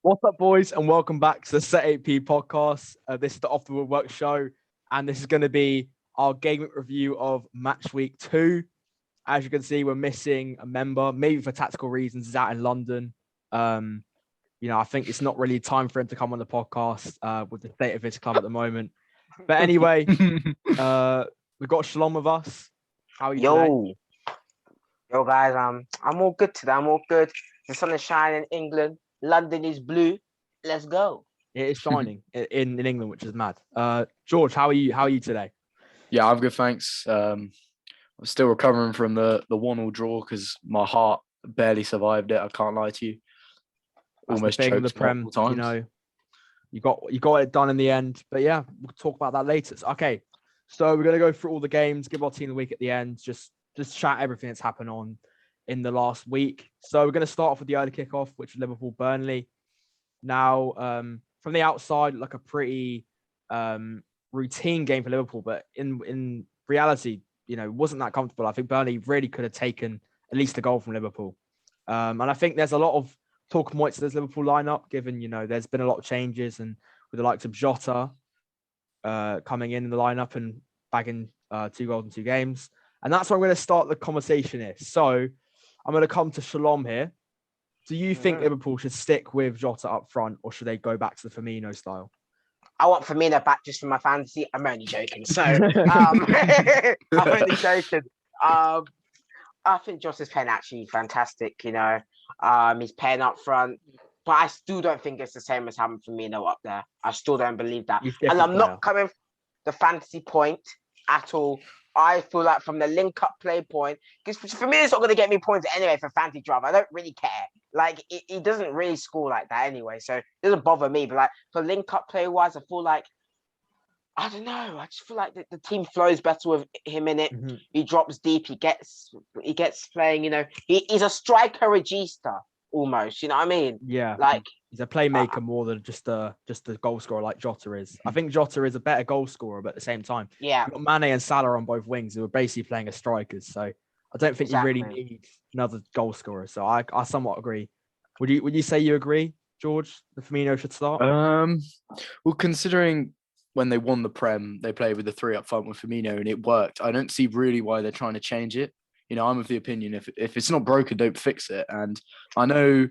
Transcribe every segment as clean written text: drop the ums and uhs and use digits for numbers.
What's up, boys, and welcome back to the Set 8P podcast. This is the Off the Woodwork show, and this is going to be our game review of match week 2. As you can see, we're missing a member, maybe for tactical reasons. He's out in London. I think it's not really time for him to come on the podcast with the state of his club at the moment. But anyway, we've got Shalom with us. How are you today? Yo, guys. I'm all good today. I'm all good. The sun is shining in England. London is blue. Let's go. It is shining in England, which is mad. George, how are you? How are you today? Yeah, I'm good, thanks. I'm still recovering from the 1-1 draw because my heart barely survived it. I can't lie to you. That's Almost the thing with choked the Prem, multiple times. You got it done in the end. But yeah, we'll talk about that later. Okay, so we're gonna go through all the games, give our team of the week at the end, just chat everything that's happened on in the last week. So we're gonna start off with the early kickoff, which is Liverpool Burnley. Now, from the outside, like a pretty routine game for Liverpool, but in reality, it wasn't that comfortable. I think Burnley really could have taken at least a goal from Liverpool. And I think there's a lot of talk points to this Liverpool lineup, given, there's been a lot of changes, and with the likes of Jota coming in the lineup and bagging 2 goals in 2 games. And that's where I'm going to start the conversation here. So I'm going to come to Shalom here. Do you think Liverpool should stick with Jota up front, or should they go back to the Firmino style? I want Firmino back just for my fantasy. I'm only joking. So I'm only joking. I think Jota's playing actually fantastic. He's playing up front, but I still don't think it's the same as having Firmino up there. I still don't believe that. And I'm not coming the fantasy point at all. I feel like from the link-up play point, because for me, it's not going to get me points anyway for fantasy draft. I don't really care. Like, he doesn't really score like that anyway, so it doesn't bother me. But, like, for link-up play-wise, I feel like, I don't know. I just feel like the team flows better with him in it. Mm-hmm. He drops deep. He gets playing, He's a striker regista almost, you know what I mean? Yeah. Like, he's a playmaker more than just a goal scorer like Jota is. I think Jota is a better goal scorer, but at the same time, yeah, you've got Mane and Salah on both wings who are basically playing as strikers. So I don't think you really need another goal scorer. So I somewhat agree. Would you say you agree, George? The Firmino should start? Well, considering when they won the Prem, they played with the 3 up front with Firmino and it worked. I don't see really why they're trying to change it. I'm of the opinion if it's not broken, don't fix it. And I know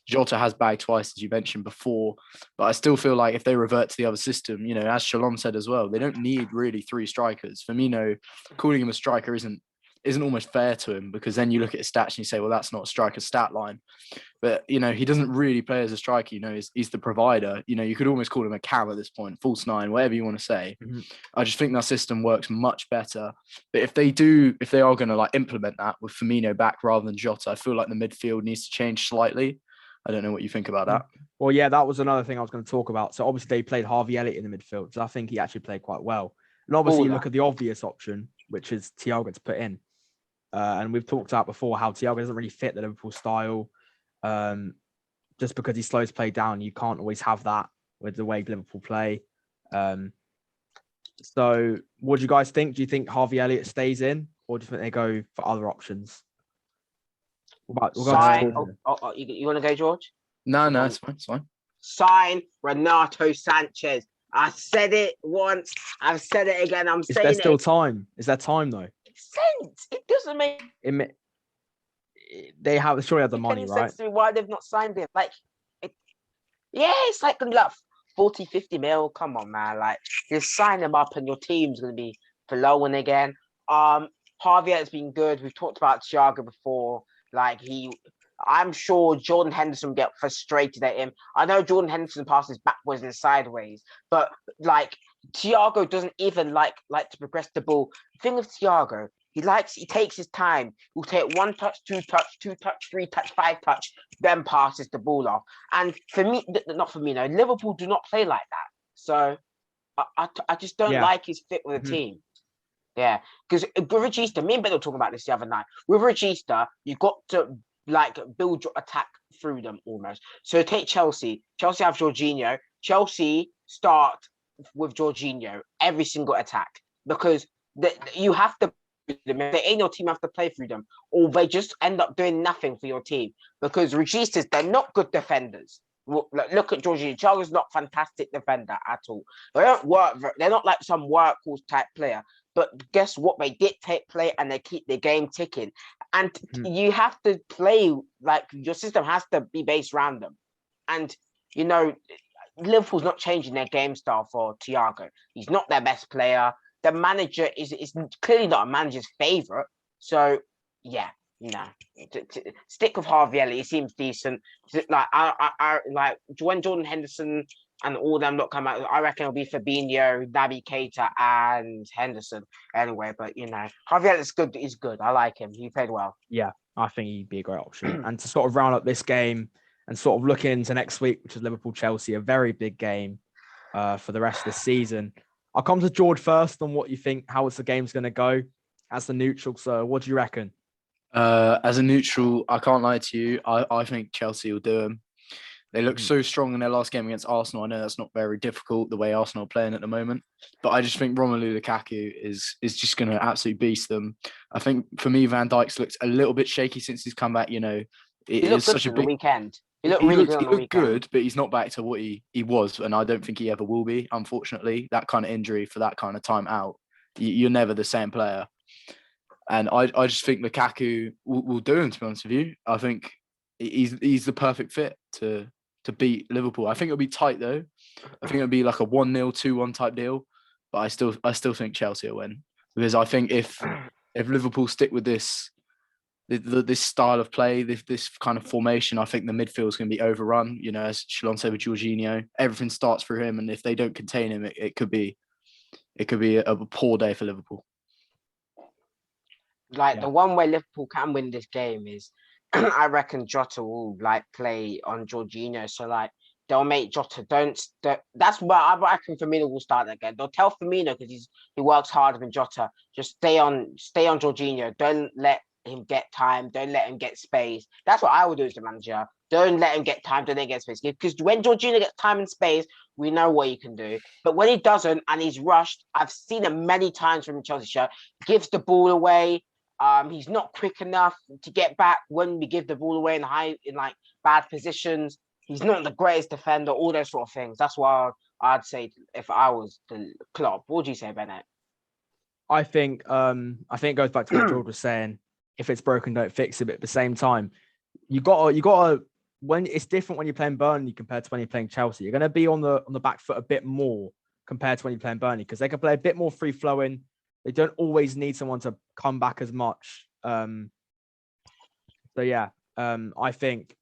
Jota has bagged twice, as you mentioned before, but I still feel like if they revert to the other system, as Shalom said as well, they don't need really 3 strikers. Firmino, calling him a striker isn't almost fair to him, because then you look at his stats and you say, well, that's not a striker stat line. But, he doesn't really play as a striker. He's the provider. You could almost call him a cam at this point, false 9, whatever you want to say. Mm-hmm. I just think that system works much better. But if they are going to implement that with Firmino back rather than Jota, I feel like the midfield needs to change slightly. I don't know what you think about that. Well, yeah, that was another thing I was going to talk about. So obviously they played Harvey Elliott in the midfield. So I think he actually played quite well. And obviously you look at the obvious option, which is Thiago to put in. And we've talked about before how Thiago doesn't really fit the Liverpool style. Just because he slows play down, you can't always have that with the way Liverpool play. So what do you guys think? Do you think Harvey Elliott stays in, or do you think they go for other options? You want to go, George? No, it's fine. Sign Renato Sanchez. I said it once. I've said it again. Is there still time? Is there time though? Sense. It doesn't make it. They surely have the money, right? Sense to me why they've not signed him. It's like gonna be like 40, 50 mil. Come on, man. Like, just sign him up and your team's gonna be flowing again. Harvey has been good. We've talked about Thiago before. I'm sure Jordan Henderson will get frustrated at him. I know Jordan Henderson passes backwards and sideways, but Thiago doesn't even like to progress the ball. The thing with Thiago, he takes his time. He'll take 1 touch, 2 touch, 2 touch, 3 touch, 5 touch, then passes the ball off. And for me, not for me, no, Liverpool do not play like that. So I just don't like his fit with the team. Yeah, because with Regista, me and Ben were talking about this the other night. With Regista, you've got to build your attack through them almost. So take Chelsea. Chelsea have Jorginho. Chelsea start with Jorginho every single attack, because you have to. They ain't your team have to play through them, or they just end up doing nothing for your team, because Registas, they're not good defenders. Look at Jorginho. Thiago's not fantastic defender at all. They don't work. They're not like some workhorse type player. But guess what? They dictate play and they keep the game ticking. And you have to play like your system has to be based around them. And Liverpool's not changing their game style for Thiago. He's not their best player. The manager is clearly not a manager's favorite. So yeah, stick with Harvey Elliott. He seems decent. Like I like when Jordan Henderson and all them not come out. I reckon it'll be Fabinho, Naby Keita, and Henderson anyway. But Harvey Elliott's good. He's good. I like him. He played well. Yeah, I think he'd be a great option. And to sort of round up this game and sort of look into next week, which is Liverpool Chelsea, a very big game for the rest of the season. I'll come to George first on what you think, how the game's going to go as the neutral. So what do you reckon? As a neutral, I can't lie to you. I think Chelsea will do them. They look so strong in their last game against Arsenal. I know that's not very difficult, the way Arsenal are playing at the moment. But I just think Romelu Lukaku is just going to absolutely beast them. I think, for me, Van Dijk's looked a little bit shaky since he's come back. He looked good on the weekend. He looked really good on the weekend. Good, but he's not back to what he was. And I don't think he ever will be, unfortunately. That kind of injury for that kind of time out, you're never the same player. And I just think Lukaku will do him, to be honest with you. I think he's the perfect fit to beat Liverpool. I think it'll be tight, though. I think it'll be like a 1-0, 2-1 type deal. But I still think Chelsea will win. Because I think if Liverpool stick with this style of play, this kind of formation, I think the midfield is going to be overrun. As Shalon said with Jorginho, everything starts through him, and if they don't contain him, it could be a poor day for Liverpool. The one way Liverpool can win this game is, I reckon Jota will play on Jorginho. So they'll make Jota that's why I reckon Firmino will start again. They'll tell Firmino because he works harder than Jota. Just stay on Jorginho. Don't let him get time. Don't let him get space. That's what I would do as the manager. Don't let him get time. Don't let him get space. Because when Jorginho gets time and space, we know what he can do. But when he doesn't and he's rushed, I've seen it many times from the Chelsea shirt. Gives the ball away. He's not quick enough to get back when we give the ball away in bad positions. He's not the greatest defender. All those sort of things. That's why I'd say if I was the Klopp. What would you say, Bennett? I think it goes back to what George was saying. If it's broken, don't fix it. But at the same time, you gotta when it's different when you're playing Burnley compared to when you're playing Chelsea. You're gonna be on the back foot a bit more compared to when you're playing Burnley because they can play a bit more free flowing. They don't always need someone to come back as much. I think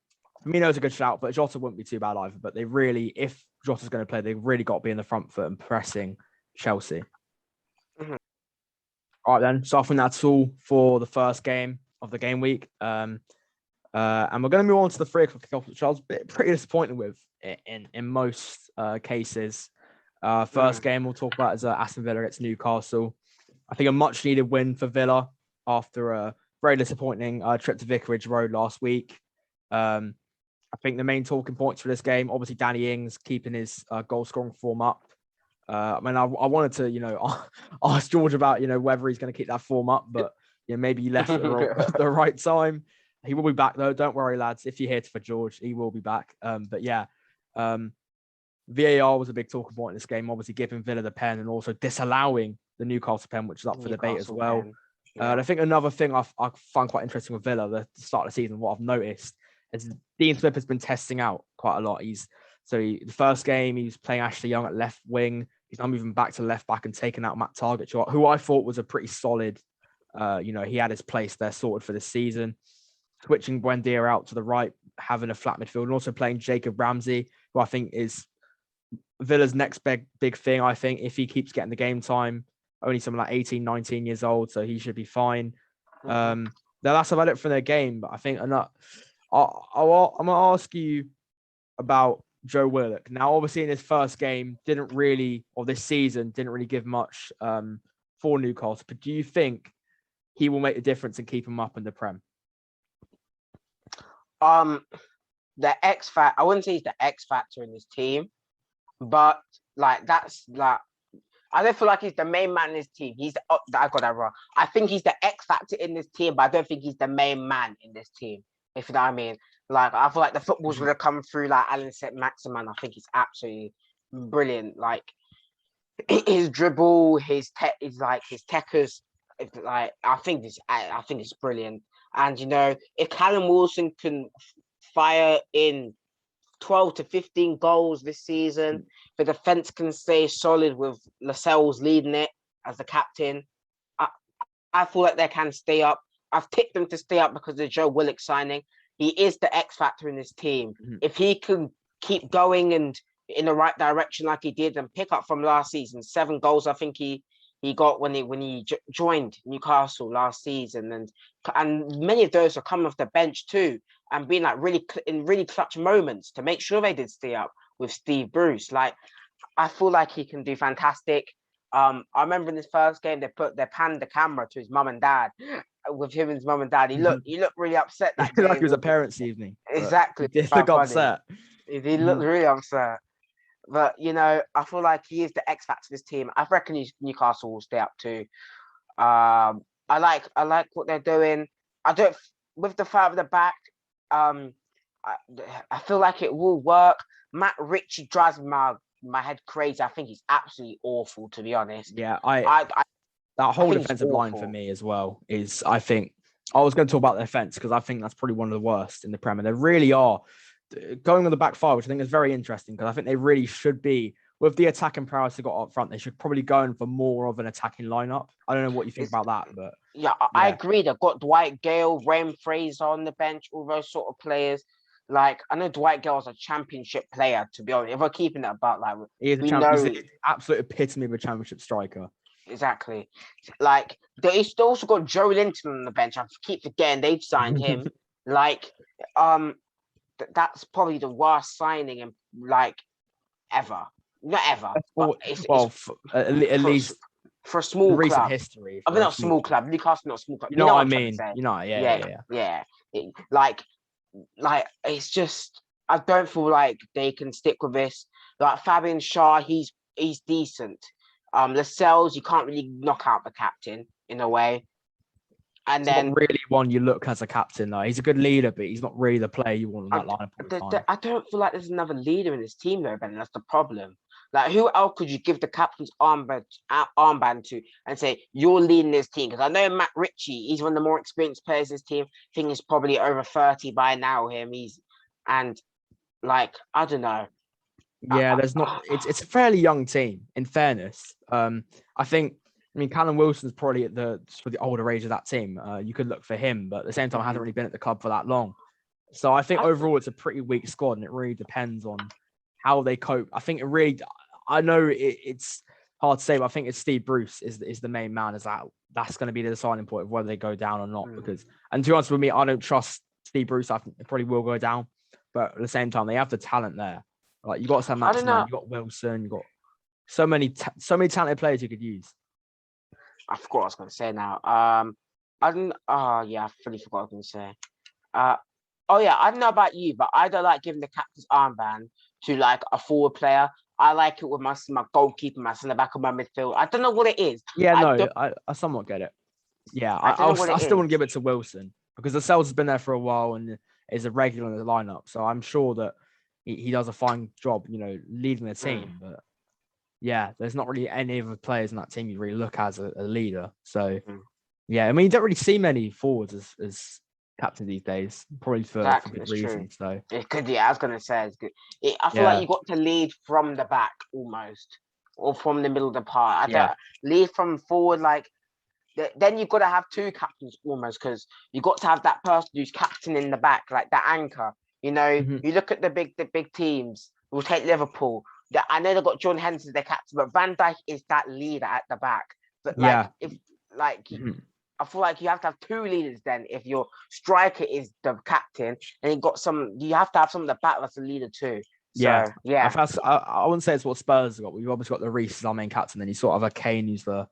Firmino's a good shout, but Jota wouldn't be too bad either. But they really, if Jota's going to play, they've really got to be in the front foot and pressing Chelsea. Mm-hmm. All right, then. So I think that's all for the first game of the game week. And we're going to move on to the 3 o'clock kickoff, which I was pretty disappointed with in most cases. First game we'll talk about is Aston Villa against Newcastle. I think a much-needed win for Villa after a very disappointing trip to Vicarage Road last week. I think the main talking points for this game, obviously Danny Ings keeping his goal-scoring form up. I wanted to, ask George about, whether he's going to keep that form up, but maybe he left at the right time. He will be back, though. Don't worry, lads. If you're here for George, he will be back. VAR was a big talking point in this game, obviously giving Villa the pen and also disallowing the Newcastle pen, which is up for debate as well. Yeah. And I think another thing I find quite interesting with Villa, the start of the season, what I've noticed is Dean Smith has been testing out quite a lot. The first game, he was playing Ashley Young at left wing. He's now moving back to left back and taking out Matt Target, who I thought was a pretty solid, he had his place there sorted for this season. Switching Buendia out to the right, having a flat midfield, and also playing Jacob Ramsey, who I think is Villa's next big thing. I think if he keeps getting the game time, only something like 18, 19 years old, so he should be fine. That's about it for their game. But I think I'm going to ask you about Joe Willock. Now, obviously, in his first game, this season, didn't really give much for Newcastle. But do you think he will make a difference and keep him up in the Prem? The X factor, I wouldn't say he's the X factor in this team, but I don't feel like he's the main man in this team. I got that wrong. I think he's the X factor in this team, but I don't think he's the main man in this team, if you know what I mean. Like I feel like the football's gonna come through like Alan Set Maximan. I think he's absolutely brilliant. Like his dribble, his tech is like his techers. Like I think it's brilliant. And if Callum Wilson can fire in 12 to 15 goals this season, the defense can stay solid with Lascelles leading it as the captain. I feel like they can stay up. I've tipped them to stay up because of Joe Willock signing. He is the X factor in this team. If he can keep going and in the right direction like he did and pick up from last season, 7 goals I think he got when he joined Newcastle last season, and many of those are coming off the bench too and being like really clutch moments to make sure they did stay up with Steve Bruce. Like I feel like he can do fantastic. I remember in his first game they panned the camera to his mum and dad with him and his mum and dad. He looked really upset that day. Like it was a parents' evening. Exactly. He did look upset. He looked really upset. But I feel like he is the X factor of this team. I reckon Newcastle will stay up too. I like what they're doing. I don't with the five at the back. I feel like it will work. Matt Ritchie drives my head crazy. I think he's absolutely awful, to be honest. Yeah, that whole defensive line for me as well is, I think, I was going to talk about the defense because I think that's probably one of the worst in the Premier. They really are going on the back five, which I think is very interesting because I think they really should be, with the attacking prowess they got up front, they should probably go in for more of an attacking lineup. I don't know what you think about that, but yeah, I agree. They've got Dwight Gale, Ram Fraser on the bench, all those sort of players. Like I know Dwight Gale's a championship player, to be honest. If we're keeping it about like he's he's the absolute epitome of a championship striker. Exactly. Like they also got Joe Linton on the bench. I keep forgetting they've signed him. Like that's probably the worst signing in like ever. Not ever. At least for a small recent club. history. I mean, not a small club. Newcastle, not a small club. You know what I mean? Yeah. Like it's just I don't feel like they can stick with this. Like Fabian Schär, he's decent. Lascelles, you can't really knock out the captain in a way. And he's then not really one you look as a captain though. He's a good leader, but he's not really the player you want on that lineup. I don't feel like there's another leader in this team though, Ben. That's the problem. Like who else could you give the captain's armband to and say you're leading this team? Because I know Matt Ritchie, he's one of the more experienced players in this team. I think he's probably over 30 by now. I don't know. Yeah, there's not. It's a fairly young team. In fairness, I mean, Callum Wilson's probably for the older age of that team. You could look for him, but at the same time, hasn't really been at the club for that long. So I think overall, it's a pretty weak squad, and it really depends on how they cope. I think I know it's hard to say, but I think it's Steve Bruce is the main man. That's going to be the deciding point of whether they go down or not. Because, and to be honest with me, I don't trust Steve Bruce. I think they probably will go down, but at the same time, they have the talent there. Like you got Sam Maximan, you got Wilson, you got so many talented players you could use. I forgot what I was going to say now. I fully forgot what I was going to say. I don't know about you, but I don't like giving the captain's armband to like a forward player. I like it with my goalkeeper, my centre back, of my midfield. I don't know what it is. Yeah, I somewhat get it. Yeah, I still want to give it to Wilson because Lascelles has been there for a while and is a regular in the lineup. So I'm sure that he does a fine job, leading the team. But yeah, there's not really any other players in that team you really look as a leader. So yeah, I mean, you don't really see many forwards as captain these days, probably for good reason. So it could, I was gonna say it's good. I feel like you got to lead from the back almost, or from the middle of the park. I don't lead from forward like. Then you've got to have 2 captains almost because you got to have that person who's captain in the back, like that anchor. You look at the big teams. We'll take Liverpool. I know they've got John Henderson as their captain, but Van Dijk is that leader at the back. But I feel like you have to have 2 leaders then if your striker is the captain, and you have to have someone at the back that's a leader too. So, I wouldn't say it's what Spurs have got. We've obviously got the Reece as our main captain, then you sort of have a Kane who's the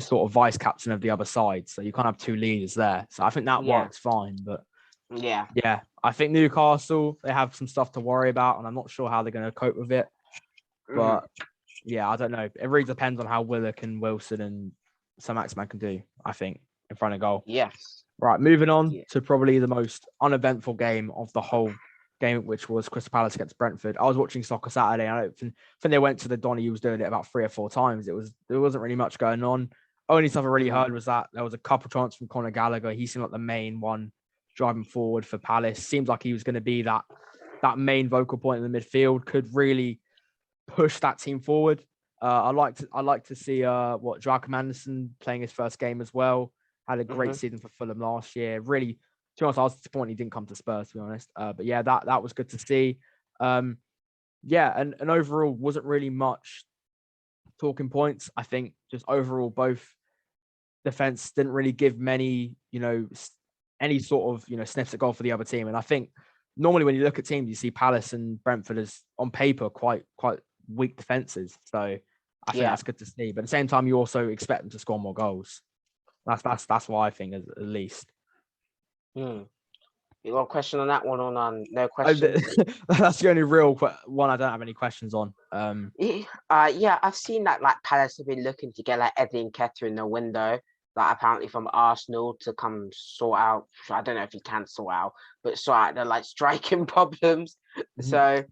sort of vice captain of the other side. So you can't have 2 leaders there. So I think that works fine. But yeah, I think Newcastle, they have some stuff to worry about, and I'm not sure how they're going to cope with it. But yeah, I don't know. It really depends on how Willock and Wilson and Sam Maximan can do, I think. in front of goal. Yes. Right, moving on Yeah. to probably the most uneventful game of the whole game, which was Crystal Palace against Brentford. I was watching Soccer Saturday. I think they went to the Donny. He was doing it about 3 or 4 times. There wasn't really much going on. Only stuff I really heard was that there was a couple chances from Conor Gallagher. He seemed like the main one driving forward for Palace. Seems like he was going to be that main vocal point in the midfield. Could really push that team forward. I like to see Joachim Anderson playing his first game as well. Had a great season for Fulham last year. Really, to be honest, I was disappointed he didn't come to Spurs, to be honest. But yeah, that was good to see. And overall wasn't really much talking points. I think just overall both defense didn't really give many, any sort of, sniffs at goal for the other team. And I think normally when you look at teams, you see Palace and Brentford as on paper quite weak defenses. So I think that's good to see. But at the same time, you also expect them to score more goals. That's what I think, at least. You got a question on that one or none? No questions. That's the only real one I don't have any questions on. I've seen that like Palace have been looking to get like Eddie Nketiah in the window, like apparently from Arsenal to come sort out. I don't know if he can sort out, but sort out the like striking problems. So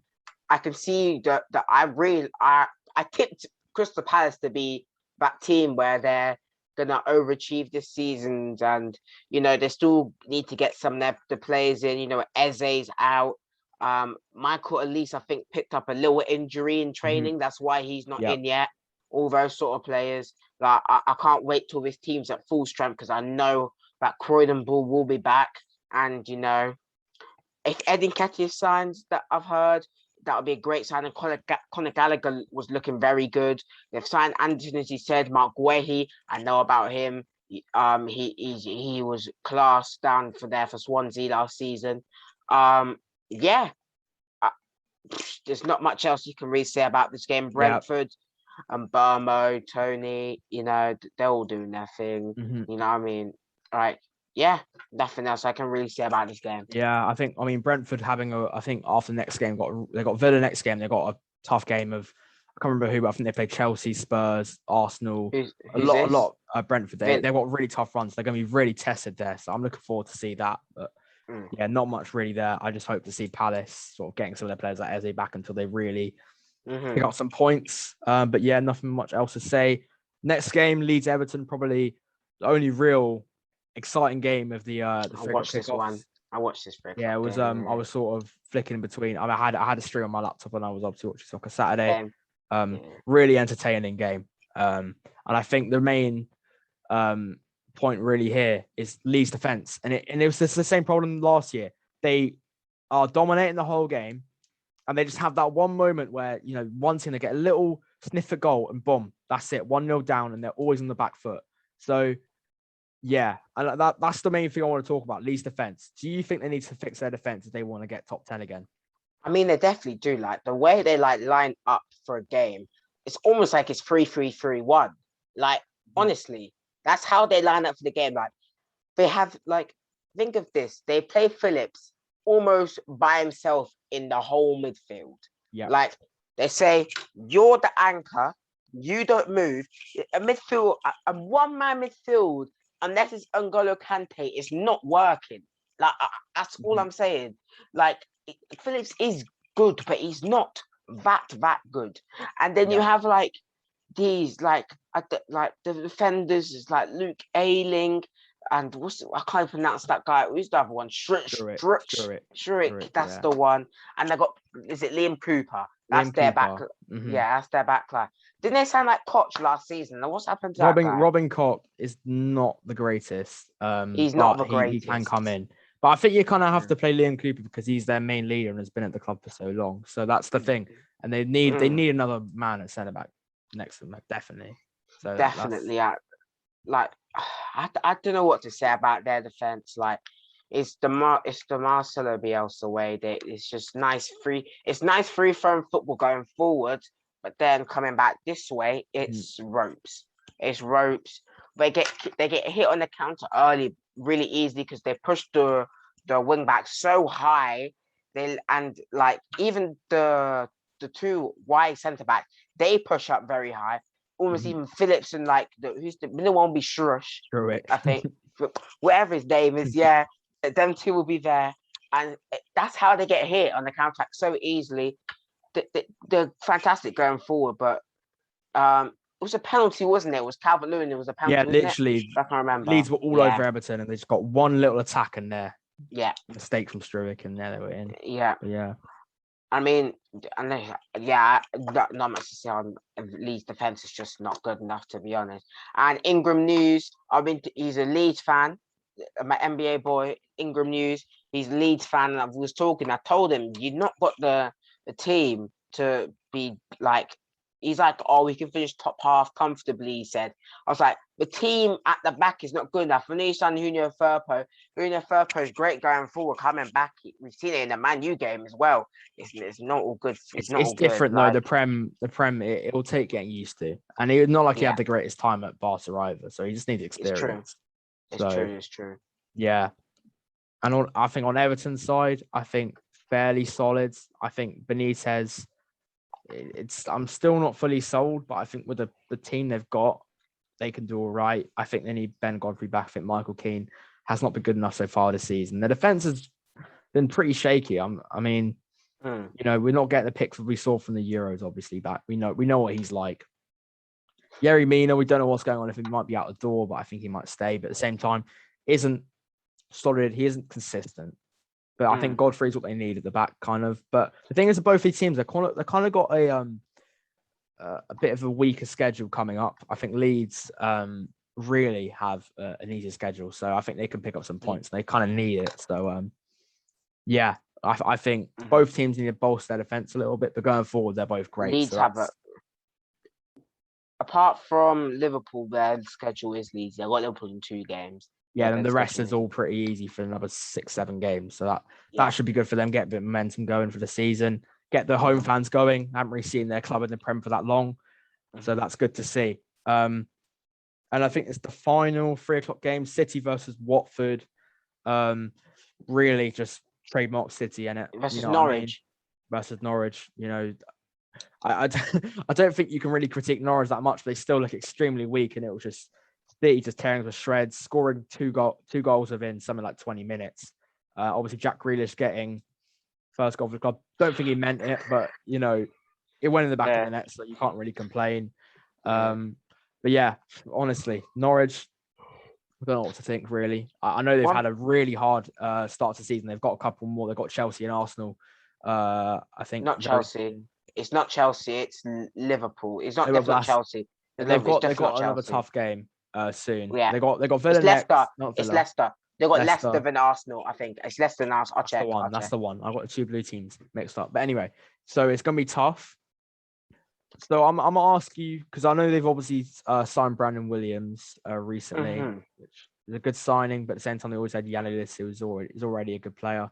I can see that I tipped Crystal Palace to be that team where they're gonna overachieve this season, and they still need to get some of the players in. Eze's out. Michael Elise, I think, picked up a little injury in training. That's why he's not in yet. All those sort of players. Like I can't wait till this team's at full strength, because I know that Croydon Bull will be back. And if Eddie Nketiah signs, that I've heard, that would be a great sign. And Conor Gallagher was looking very good. They've signed Anderson, as he said. Mark Guehi, I know about him. He was class down for Swansea last season. There's not much else you can really say about this game. Brentford and Burmo, Tony, they're all doing their thing. You know what I mean? Nothing else I can really say about this game. Yeah, I mean Brentford I think after the next game they got Villa next game. They got a tough game of, I can't remember who, but I think they played Chelsea, Spurs, Arsenal. A lot. Brentford. They've got really tough runs. They're going to be really tested there. So I'm looking forward to see that. But not much really there. I just hope to see Palace sort of getting some of their players like Eze back until they really pick up some points. But yeah, nothing much else to say. Next game, Leeds Everton, probably the only real exciting game of the I watched this one. I watched this. Yeah, it was. I was sort of flicking between. I had a stream on my laptop and I was obviously watching Soccer Saturday. Really entertaining game. And I think the main point really here is Leeds defense, and it was just the same problem last year. They are dominating the whole game, and they just have that one moment where one team, they get a little sniff at goal and boom, that's it, 1-0 down, and they're always on the back foot. So yeah, and that's the main thing I want to talk about. Leeds defense. Do you think they need to fix their defense if they want to get top 10 again? I mean, they definitely do. Like the way they line up for a game, it's almost like it's 3-3-3-1. Like honestly, that's how they line up for the game. Like they have think of this. They play Phillips almost by himself in the whole midfield. Yeah. Like they say, you're the anchor. You don't move. A midfield, a one-man midfield, unless it's N'Golo Kante, is not working. Like that's all I'm saying. Like Phillips is good, but he's not that good. And then you have these the defenders is like Luke Ayling and I can't pronounce that guy. Who's the other one? Shurik. That's the one. And they got, is it Liam Cooper? That's their back. Yeah, that's their back line. Didn't they sound like Koch last season? And what's happened to that guy? Robin Koch is not the greatest. He's not the greatest. He can come in. But I think you kind of have to play Liam Cooper because he's their main leader and has been at the club for so long. So that's the thing. And they need another man at centre back next to them, definitely. So definitely. I don't know what to say about their defense. Like it's the Marcelo Bielsa way. It's just nice free. It's nice free flowing football going forward, but then coming back this way, it's ropes. It's ropes. They get hit on the counter early really easily because they push the wing back so high. Even the two wide centre backs, they push up very high. Almost even Phillips and who's the middle one will be Shurik, I think. whatever his name is. Yeah, them two will be there, and that's how they get hit on the counter attack so easily. They're fantastic going forward, but it was a penalty, wasn't it? It was Calvert-Lewin. It was a penalty, Yeah, wasn't literally. it? I can remember. Leeds were all over Everton, and they just got one little attack in there. Yeah, Mistake from Struijk, and there they were in. Yeah. But yeah. I mean, not much to say on Leeds' defense is just not good enough, to be honest. And Ingram News, he's a Leeds fan, my NBA boy, Ingram News. He's a Leeds fan, and I told him, you've not got the team to be like. He's like, oh, we can finish top half comfortably, he said. I was like, the team at the back is not good enough. We know you signed Junior Firpo. Junior Firpo is great going forward, coming back. We've seen it in the Man U game as well. It's not all good. It's different though. The Prem, it will take getting used to. And it's not like he had the greatest time at Barca either. So he just needs experience. It's true. Yeah. And I think on Everton's side, I think fairly solid. I think Benitez... I'm still not fully sold, but I think with the team they've got, they can do all right. I think they need Ben Godfrey back. I think Michael Keane has not been good enough so far this season. The defense has been pretty shaky. I mean, we're not getting the picks we saw from the Euros, obviously, back. We know what he's like. Yerry Mina, we don't know what's going on, if he might be out the door, but I think he might stay. But at the same time, isn't solid. He isn't consistent. But I think Godfrey's what they need at the back, kind of. But the thing is, both these teams, they kind of got a bit of a weaker schedule coming up. I think Leeds really have an easier schedule, so I think they can pick up some points. They kind of need it. So I think both teams need to bolster their defense a little bit, but going forward, they're both great. Leeds apart from Liverpool, their schedule is Leeds. They've got Liverpool in 2 games. Yeah, and the rest is all pretty easy for another 6-7 games. So that should be good for them. Get a bit of momentum going for the season. Get the home fans going. I haven't really seen their club in the Prem for that long. So that's good to see. And I think it's the final 3:00 game, City versus Watford. Really just trademark City in it. Versus Norwich. Versus Norwich. I don't think you can really critique Norwich that much. They still look extremely weak, and it was just City just tearing to shreds, scoring two goals within something like 20 minutes. Obviously, Jack Grealish getting first goal for the club. Don't think he meant it, but it went in the back of the net, so you can't really complain. But yeah, honestly, Norwich, I don't know what to think really. I know they've had a really hard start to the season. They've got a couple more. They've got Chelsea and Arsenal. I think not Chelsea. It's not Chelsea. It's Liverpool. It's not definitely Chelsea. They've got another tough game soon. Yeah. They got Villa it's Leicester. next. Not Villa. It's Leicester. They got Leicester than Arsenal. I think it's Leicester and Arsenal. I'll check. That's the one. I got the 2 blue teams mixed up. But anyway, so it's gonna be tough. So I'm gonna ask you, because I know they've obviously signed Brandon Williams recently, which is a good signing. But at the same time, they always had Yanelis, who is already a good player.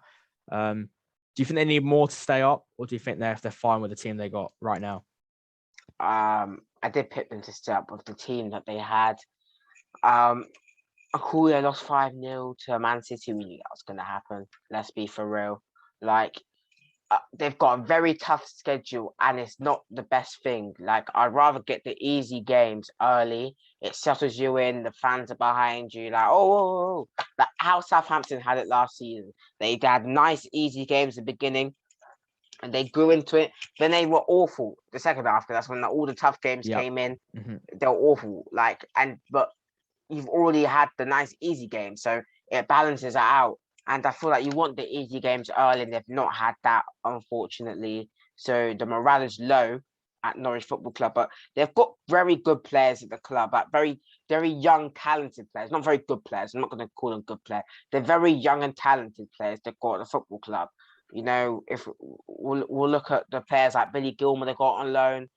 Do you think they need more to stay up, or do you think they're fine with the team they got right now? I did pick them to stay up with the team that they had. Akuya lost 5-0 to Man City. We knew that was going to happen. Let's be for real. They've got a very tough schedule, and it's not the best thing. I'd rather get the easy games early. It settles you in. The fans are behind you. How Southampton had it last season. They had nice, easy games at the beginning, and they grew into it. Then they were awful the second half, because that's when all the tough games came in. They were awful. But you've already had the nice, easy games, so it balances it out. And I feel like you want the easy games early, and they've not had that, unfortunately. So the morale is low at Norwich Football Club, but they've got very good players at the club, very, very young, talented players. Not very good players. I'm not going to call them good players. They're very young and talented players they've got at the football club. If we'll look at the players like Billy Gilmour they got on loan.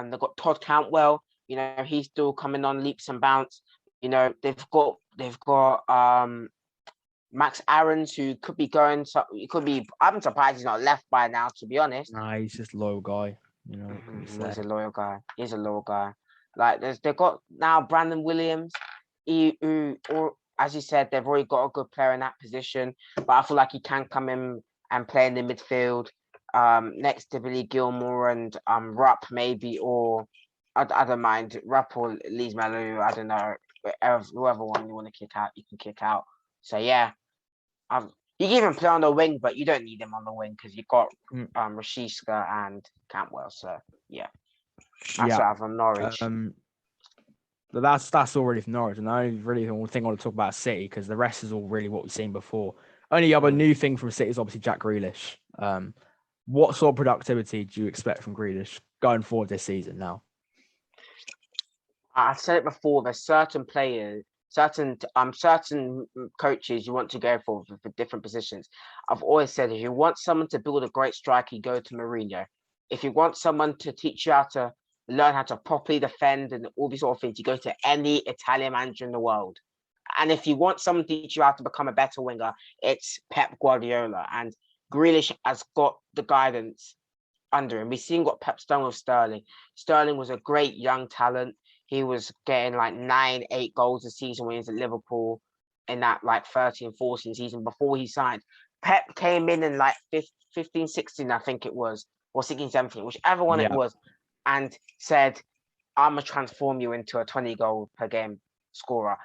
They've got Todd Cantwell. He's still coming on leaps and bounds. They've got Max Aarons, who could be going. So it could be. I'm surprised he's not left by now, to be honest. Nah, he's just a loyal guy. He's a loyal guy. He's a loyal guy. They've got now Brandon Williams, or as you said, they've already got a good player in that position. But I feel like he can come in and play in the midfield, next to Billy Gilmour and Rupp maybe, or I don't mind Rupp or Lees Malou. I don't know. whoever one you want to kick out, you can kick out. So yeah, you can even play on the wing, but you don't need him on the wing because you've got Rashiska and Cantwell. So yeah, that's what I have from Norwich. But that's all really from Norwich, and the only really thing I want to talk about is City because the rest is all really what we've seen before. Only other new thing from City is obviously Jack Grealish. What sort of productivity do you expect from Grealish going forward this season now? I've said it before. There's certain players, certain coaches you want to go for different positions. I've always said if you want someone to build a great striker, you go to Mourinho. If you want someone to teach you how to learn how to properly defend and all these sort of things, you go to any Italian manager in the world. And if you want someone to teach you how to become a better winger, it's Pep Guardiola. And Grealish has got the guidance under him. We've seen what Pep's done with Sterling. Sterling was a great young talent. He was getting like 9-8 goals a season when he was at Liverpool in that like 13-14 season before he signed. Pep came in like 15-16, I think it was, or 16-17, whichever one it was, and said, I'm going to transform you into a 20 goal per game scorer.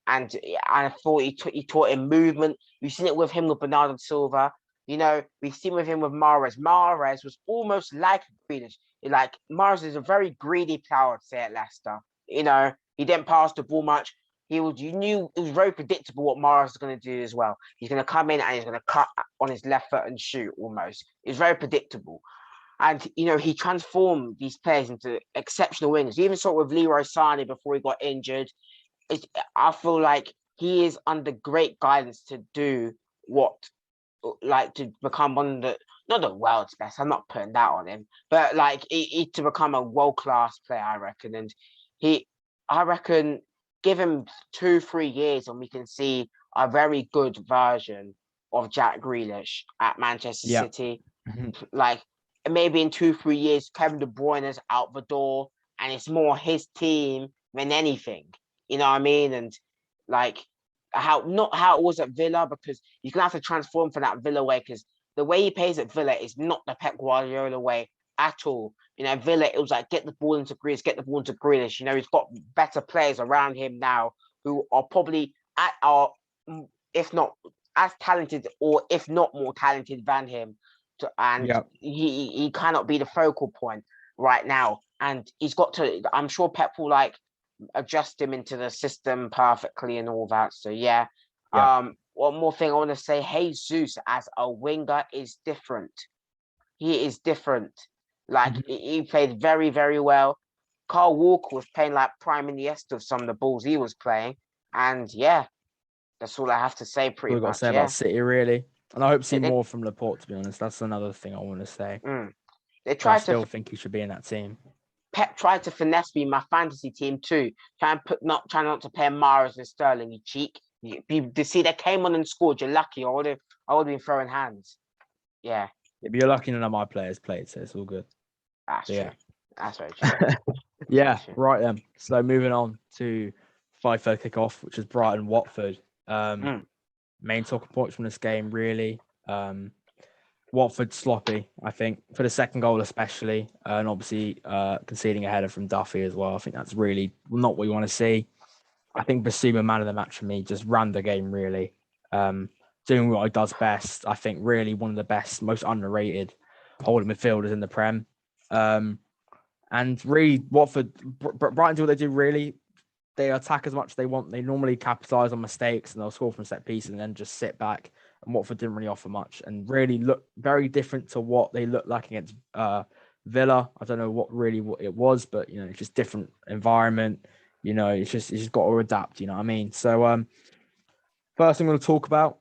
And I thought he taught him movement. You've seen it with him with Bernardo Silva. You know, we've seen with him with Mahrez. Mahrez was almost like Grealish. Like, Mahrez is a very greedy player, I'd say, at Leicester. You know, he didn't pass the ball much. You knew it was very predictable what Mahrez was going to do as well. He's going to come in and he's going to cut on his left foot and shoot almost. It's very predictable. And, you know, he transformed these players into exceptional wingers. You even saw it with Leroy Sané before he got injured. I feel like he is under great guidance to do to become one of the, not the world's best, I'm not putting that on him, but like to become a world-class player, I reckon. And I reckon, give him 2-3 years and we can see a very good version of Jack Grealish at Manchester City. Like, maybe in 2-3 years, Kevin De Bruyne is out the door and it's more his team than anything. You know what I mean? And like not how it was at Villa, because you're gonna have to transform from that Villa way, because the way he plays at Villa is not the Pep Guardiola way at all. You know, Villa, it was like get the ball into Grealish. You know, he's got better players around him now who are probably if not as talented or if not more talented than him. He cannot be the focal point right now. And he's got to, I'm sure Pep will like adjust him into the system perfectly and all that. So one more thing I want to say, Jesus as a winger is different. He is different. Like he played very, very well. Carl Walker was playing like prime Iniesta of some of the balls he was playing. And that's all I have to say pretty much. Got to say about City, really. And I hope to see more from Laporte, to be honest. That's another thing I want to say. I still think he should be in that team. Pep tried to finesse me in my fantasy team too. Trying not to play Mahrez and Sterling, you cheek. You see, they came on and scored. You're lucky. I would have been throwing hands. Yeah, but you're lucky none of my players played, so it's all good. That's true. That's very true. Right then. So moving on to 5:30 kickoff, which is Brighton Watford. Main talking points from this game, really. Watford sloppy, I think, for the second goal especially, and obviously conceding a header from Duffy as well. I think that's really not what you want to see. I think Basuma, man of the match for me, just ran the game really, doing what he does best. I think really one of the best, most underrated holding midfielders in the Prem. And really, Watford, Brighton do what they do really. They attack as much as they want. They normally capitalise on mistakes and they'll score from set piece and then just sit back. And Watford didn't really offer much and really look very different to what they looked like against Villa. I don't know what it was, but you know, it's just different environment. You know, it's just got to adapt. You know what I mean? So first thing I'm going to talk about,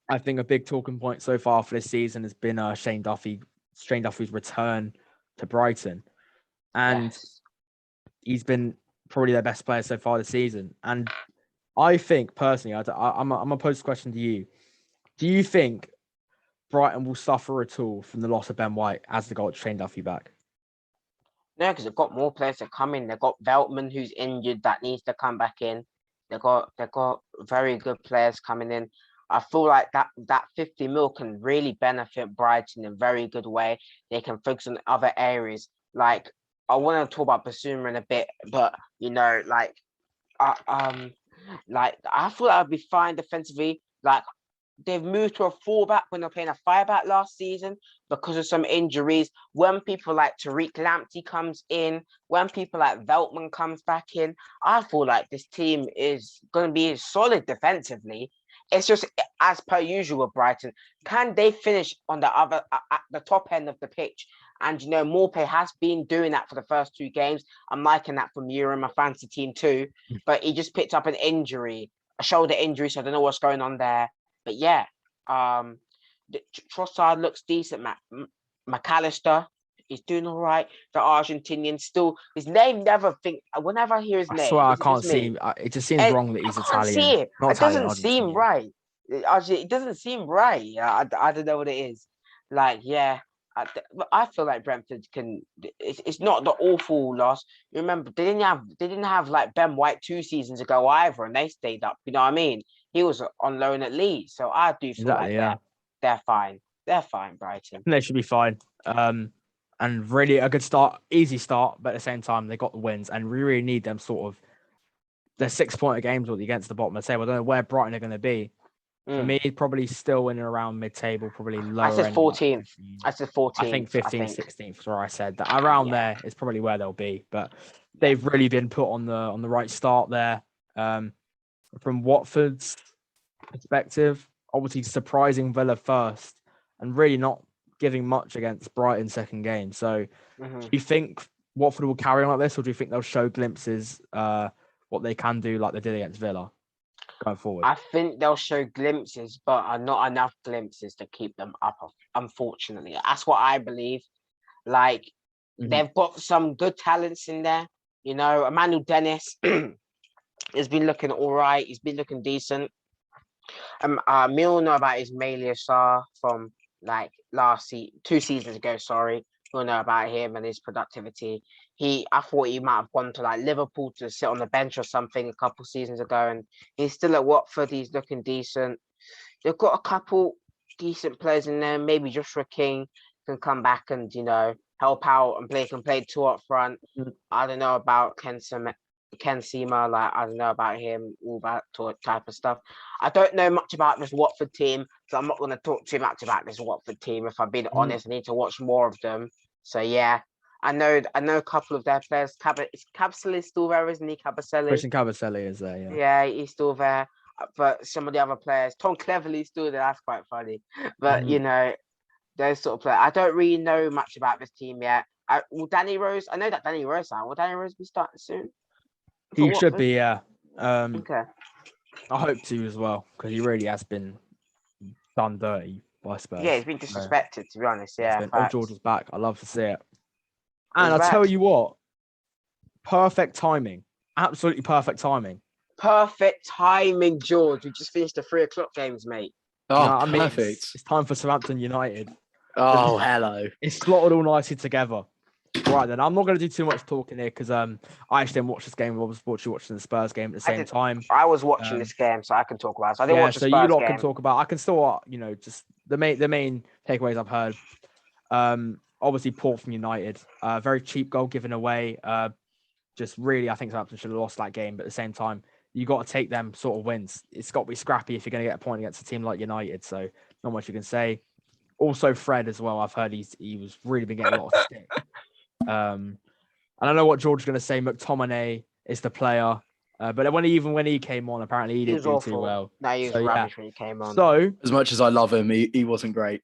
I think a big talking point so far for this season has been Shane Duffy's return to Brighton, and he's been probably their best player so far this season. And I think personally, I'm gonna pose this question to you: do you think Brighton will suffer at all from the loss of Ben White as they got Shane Duffy back? No, because they've got more players that come in. They've got Veltman, who's injured, that needs to come back in. They've got very good players coming in. I feel like that 50 mil can really benefit Brighton in a very good way. They can focus on other areas. Like, I want to talk about Basuma in a bit, but you know, like Like I thought I'd be fine defensively. Like they've moved to a fullback when they're playing a fireback last season because of some injuries. When people like Tariq Lamptey comes in, when people like Veltman comes back in, I feel like this team is going to be solid defensively. It's just as per usual with Brighton. Can they finish on the other at the top end of the pitch? And Morpay has been doing that for the first 2 games. I'm liking that from you and my fantasy team too. But he just picked up an injury, a shoulder injury, so I don't know what's going on there. But yeah, Trossard looks decent. McAllister is doing all right. The Argentinian still, his name never think. Whenever I hear his I name, swear I can't see. It just seems wrong that he's I can't Italian. see it. Not It Italian, doesn't seem Argentinian. right. It doesn't seem right. I don't know what it is. Like, yeah, I feel like Brentford can. It's not the awful loss. You remember they didn't have like Ben White 2 seasons ago either, and they stayed up. You know what I mean? He was on loan at Leeds, so I do feel Exactly, like they're fine. They're fine, Brighton. They should be fine. And really a good start, easy start, but at the same time they got the wins, and we really need them sort of. They're 6-point games against the bottom of the table. I don't know where Brighton are going to be. For me, probably still in and around mid-table, probably lower. I said 14th. I said 14th. I think 15th, 16th is where I said that. Around there is probably where they'll be. But they've really been put on the right start there. From Watford's perspective, obviously surprising Villa first and really not giving much against Brighton second game. So do you think Watford will carry on like this, or do you think they'll show glimpses what they can do like they did against Villa going forward? I think they'll show glimpses, but not enough glimpses to keep them up, unfortunately. That's what I believe. Like, they've got some good talents in there. Emmanuel Dennis has been looking all right. He's been looking decent. We all know about Ismaila Sarr from like 2 seasons ago. Sorry, we all know about him and his productivity. I thought he might have gone to like Liverpool to sit on the bench or something a couple seasons ago, and he's still at Watford. He's looking decent. They've got a couple decent players in there. Maybe Joshua King can come back and help out and play 2 up front. I don't know about Ken Sema, like I don't know about him, all that type of stuff. I don't know much about this Watford team, so I'm not going to talk too much about this Watford team. If I'm being honest, I need to watch more of them. So yeah, I know a couple of their players. Cabasele still there, isn't he? Christian Cabasele is there, yeah. Yeah, he's still there. But some of the other players, Tom Cleverley's still there. That's quite funny. But those sort of players. I don't really know much about this team yet. Will Danny Rose? I know that Danny Rose. Will Danny Rose be starting soon? He should be, yeah. Okay. I hope to as well, because he really has been done dirty by Spurs. Yeah, he's been disrespected, to be honest. Yeah. George is back. I love to see it. And I tell you what, perfect timing. Absolutely perfect timing. Perfect timing, George. We just finished the 3:00 games, mate. Oh, perfect. It's time for Southampton United. Oh, hello. It's slotted all nicely together. Right then, I'm not going to do too much talking here because I actually didn't watch this game. I was watching the Spurs game at the same time. I was watching this game, so I can talk about it. So I didn't watch the Spurs so you lot game. can talk about. I can still, just the main takeaways I've heard. Obviously, poor from United. Very cheap goal given away. Just really, I think Southampton should have lost that game. But at the same time, you got to take them sort of wins. It's got to be scrappy if you're going to get a point against a team like United. So not much you can say. Also, Fred as well. I've heard he was really been getting a lot of stick. And I know what George is going to say. McTominay is the player, but when he came on, apparently he didn't do too well. No, he was rubbish when he came on. So, as much as I love him, he wasn't great.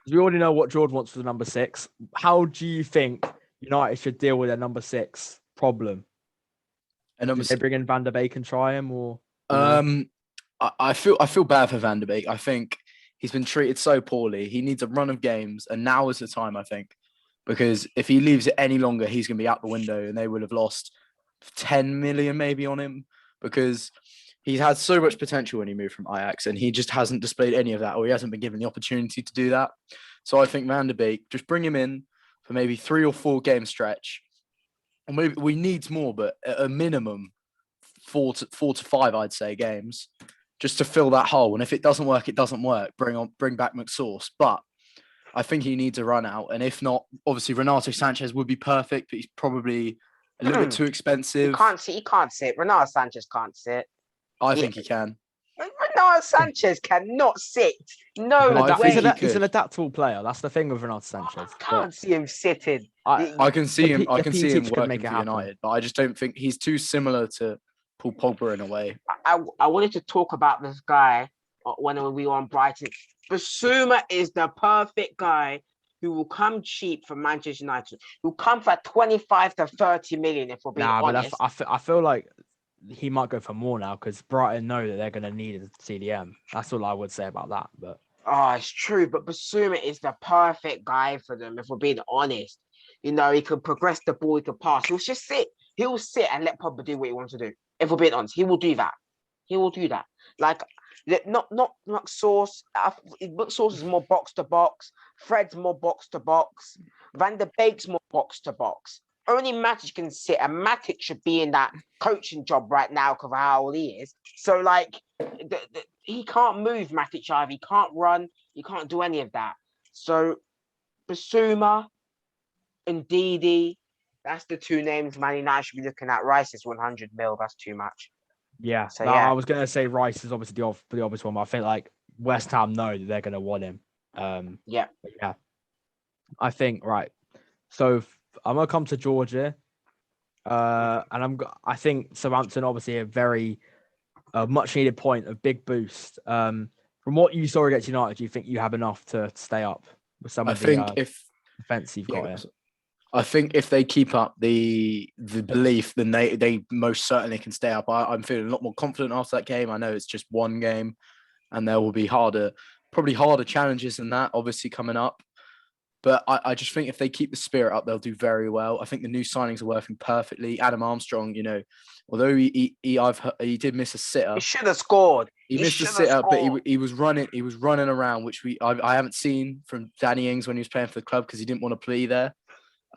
We already know what George wants for the number 6. How do you think United should deal with their number 6 problem? And they bring in Van der Beek and try him, or? I feel bad for Van der Beek. I think he's been treated so poorly. He needs a run of games, and now is the time, I think. Because if he leaves it any longer, he's going to be out the window, and they would have lost 10 million maybe on him, because he's had so much potential when he moved from Ajax, and he just hasn't displayed any of that, or he hasn't been given the opportunity to do that. So I think Van der Beek, just bring him in for maybe 3 or 4 game stretch. And maybe we need more, but at a minimum 4 to 5, I'd say, games, just to fill that hole. And if it doesn't work, it doesn't work. Bring back McSauce. But I think he needs a run out. And if not, obviously Renato Sanchez would be perfect, but he's probably A little bit too expensive. He can't sit. Ronaldo Sanchez can't sit. I think he can. Ronaldo Sanchez cannot sit. No way. He's an adaptable player. That's the thing with Ronaldo Sanchez. I can't see him sitting. I can see him. I can see him working make for it happen. United, but I just don't think he's too similar to Paul Pogba in a way. I wanted to talk about this guy when we were on Brighton. Basuma is the perfect guy who will come cheap for Manchester United. Who'll come for 25 to 30 million if we're being honest. But I feel like he might go for more now because Brighton know that they're going to need a CDM. That's all I would say about that. But it's true. But Basuma is the perfect guy for them if we're being honest. You know, he could progress the ball, he could pass. He'll just sit. He'll sit and let Pogba do what he wants to do. If we're being honest, he will do that. He will do that. Like, not Sauce. Sauce is more box to box. Fred's more box to box. Van der Beek's more box to box. Only Matic can sit, and Matic should be in that coaching job right now because of how old he is. So, like, he can't move Matic either. He can't run. He can't do any of that. So, Basuma and Didi, that's the two names Man United should be looking at. Rice is 100 mil. That's too much. Yeah. So, I was going to say Rice is obviously the obvious one, but I think like West Ham know that they're going to want him. Yeah. I think, right. So I'm going to come to Georgia. And I think Southampton, obviously, a very much needed point, a big boost. From what you saw against United, do you think you have enough to stay up with some of the defense you've got here? I think if they keep up the belief, then they most certainly can stay up. I'm feeling a lot more confident after that game. I know it's just one game, and there will be probably harder challenges than that, obviously coming up. But I just think if they keep the spirit up, they'll do very well. I think the new signings are working perfectly. Adam Armstrong, you know, although he did miss a sitter. He should have scored. He missed a sitter, but he was running around, which I haven't seen from Danny Ings when he was playing for the club because he didn't want to play there.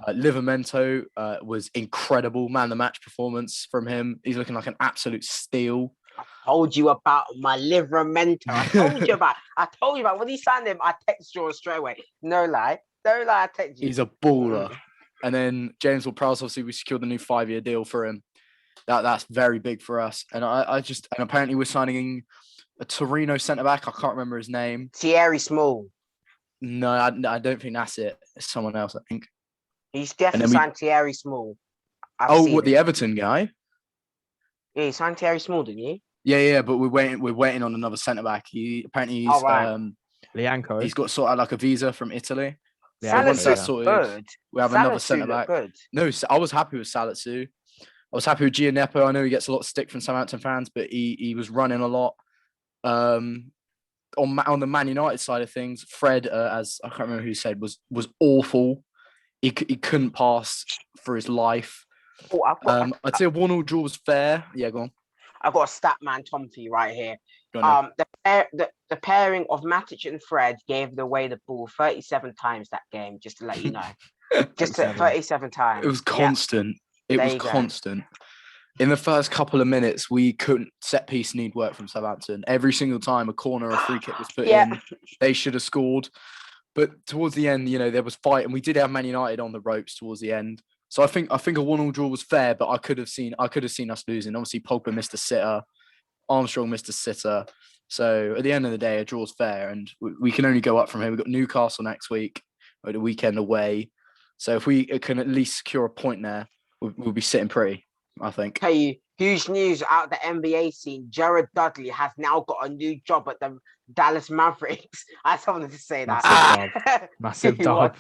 Livermento was incredible. Man, the match performance from him. He's looking like an absolute steal. I told you about my Livermento. I told you about when he signed him. I texted you straight away. No lie, I texted you. He's a baller. And then James Ward-Prowse, obviously, we secured the new 5-year deal for him. That's very big for us. And and apparently we're signing a Torino centre back. I can't remember his name. Thierry Small. No, I don't think that's it. It's someone else, I think. He's definitely signed Thierry Small. The Everton guy? Yeah, he signed Thierry Small, didn't he? Yeah, but we're waiting on another centre back. He's Lianco. He's got sorted out like a visa from Italy. Yeah, once that's sorted, we have another centre back. Good. No, I was happy with Salatsu. I was happy with Giannepo. I know he gets a lot of stick from Southampton fans, but he was running a lot. On the Man United side of things, Fred, as I can't remember who said, was awful. He couldn't pass for his life. I'd say a 1-1 draw was fair. Yeah, go on. I've got a stat man Tom for you right here. The pairing of Matic and Fred gave away the ball 37 times that game, just to let you know. 37 times. It was constant. Yeah. It was constant. In the first couple of minutes, we couldn't set piece need work from Southampton. Every single time a corner or a free kick was put in, they should have scored. But towards the end, you know, there was fight, and we did have Man United on the ropes towards the end. So I think a 1-1 draw was fair, but I could have seen us losing. Obviously, Pogba missed a sitter, Armstrong missed a sitter. So at the end of the day, a draw's fair, and we can only go up from here. We've got Newcastle next week, or the weekend away. So if we can at least secure a point there, we'll be sitting pretty, I think. Tell you, huge news out of the NBA scene. Jared Dudley has now got a new job at the Dallas Mavericks. I just wanted to say that. Massive dub.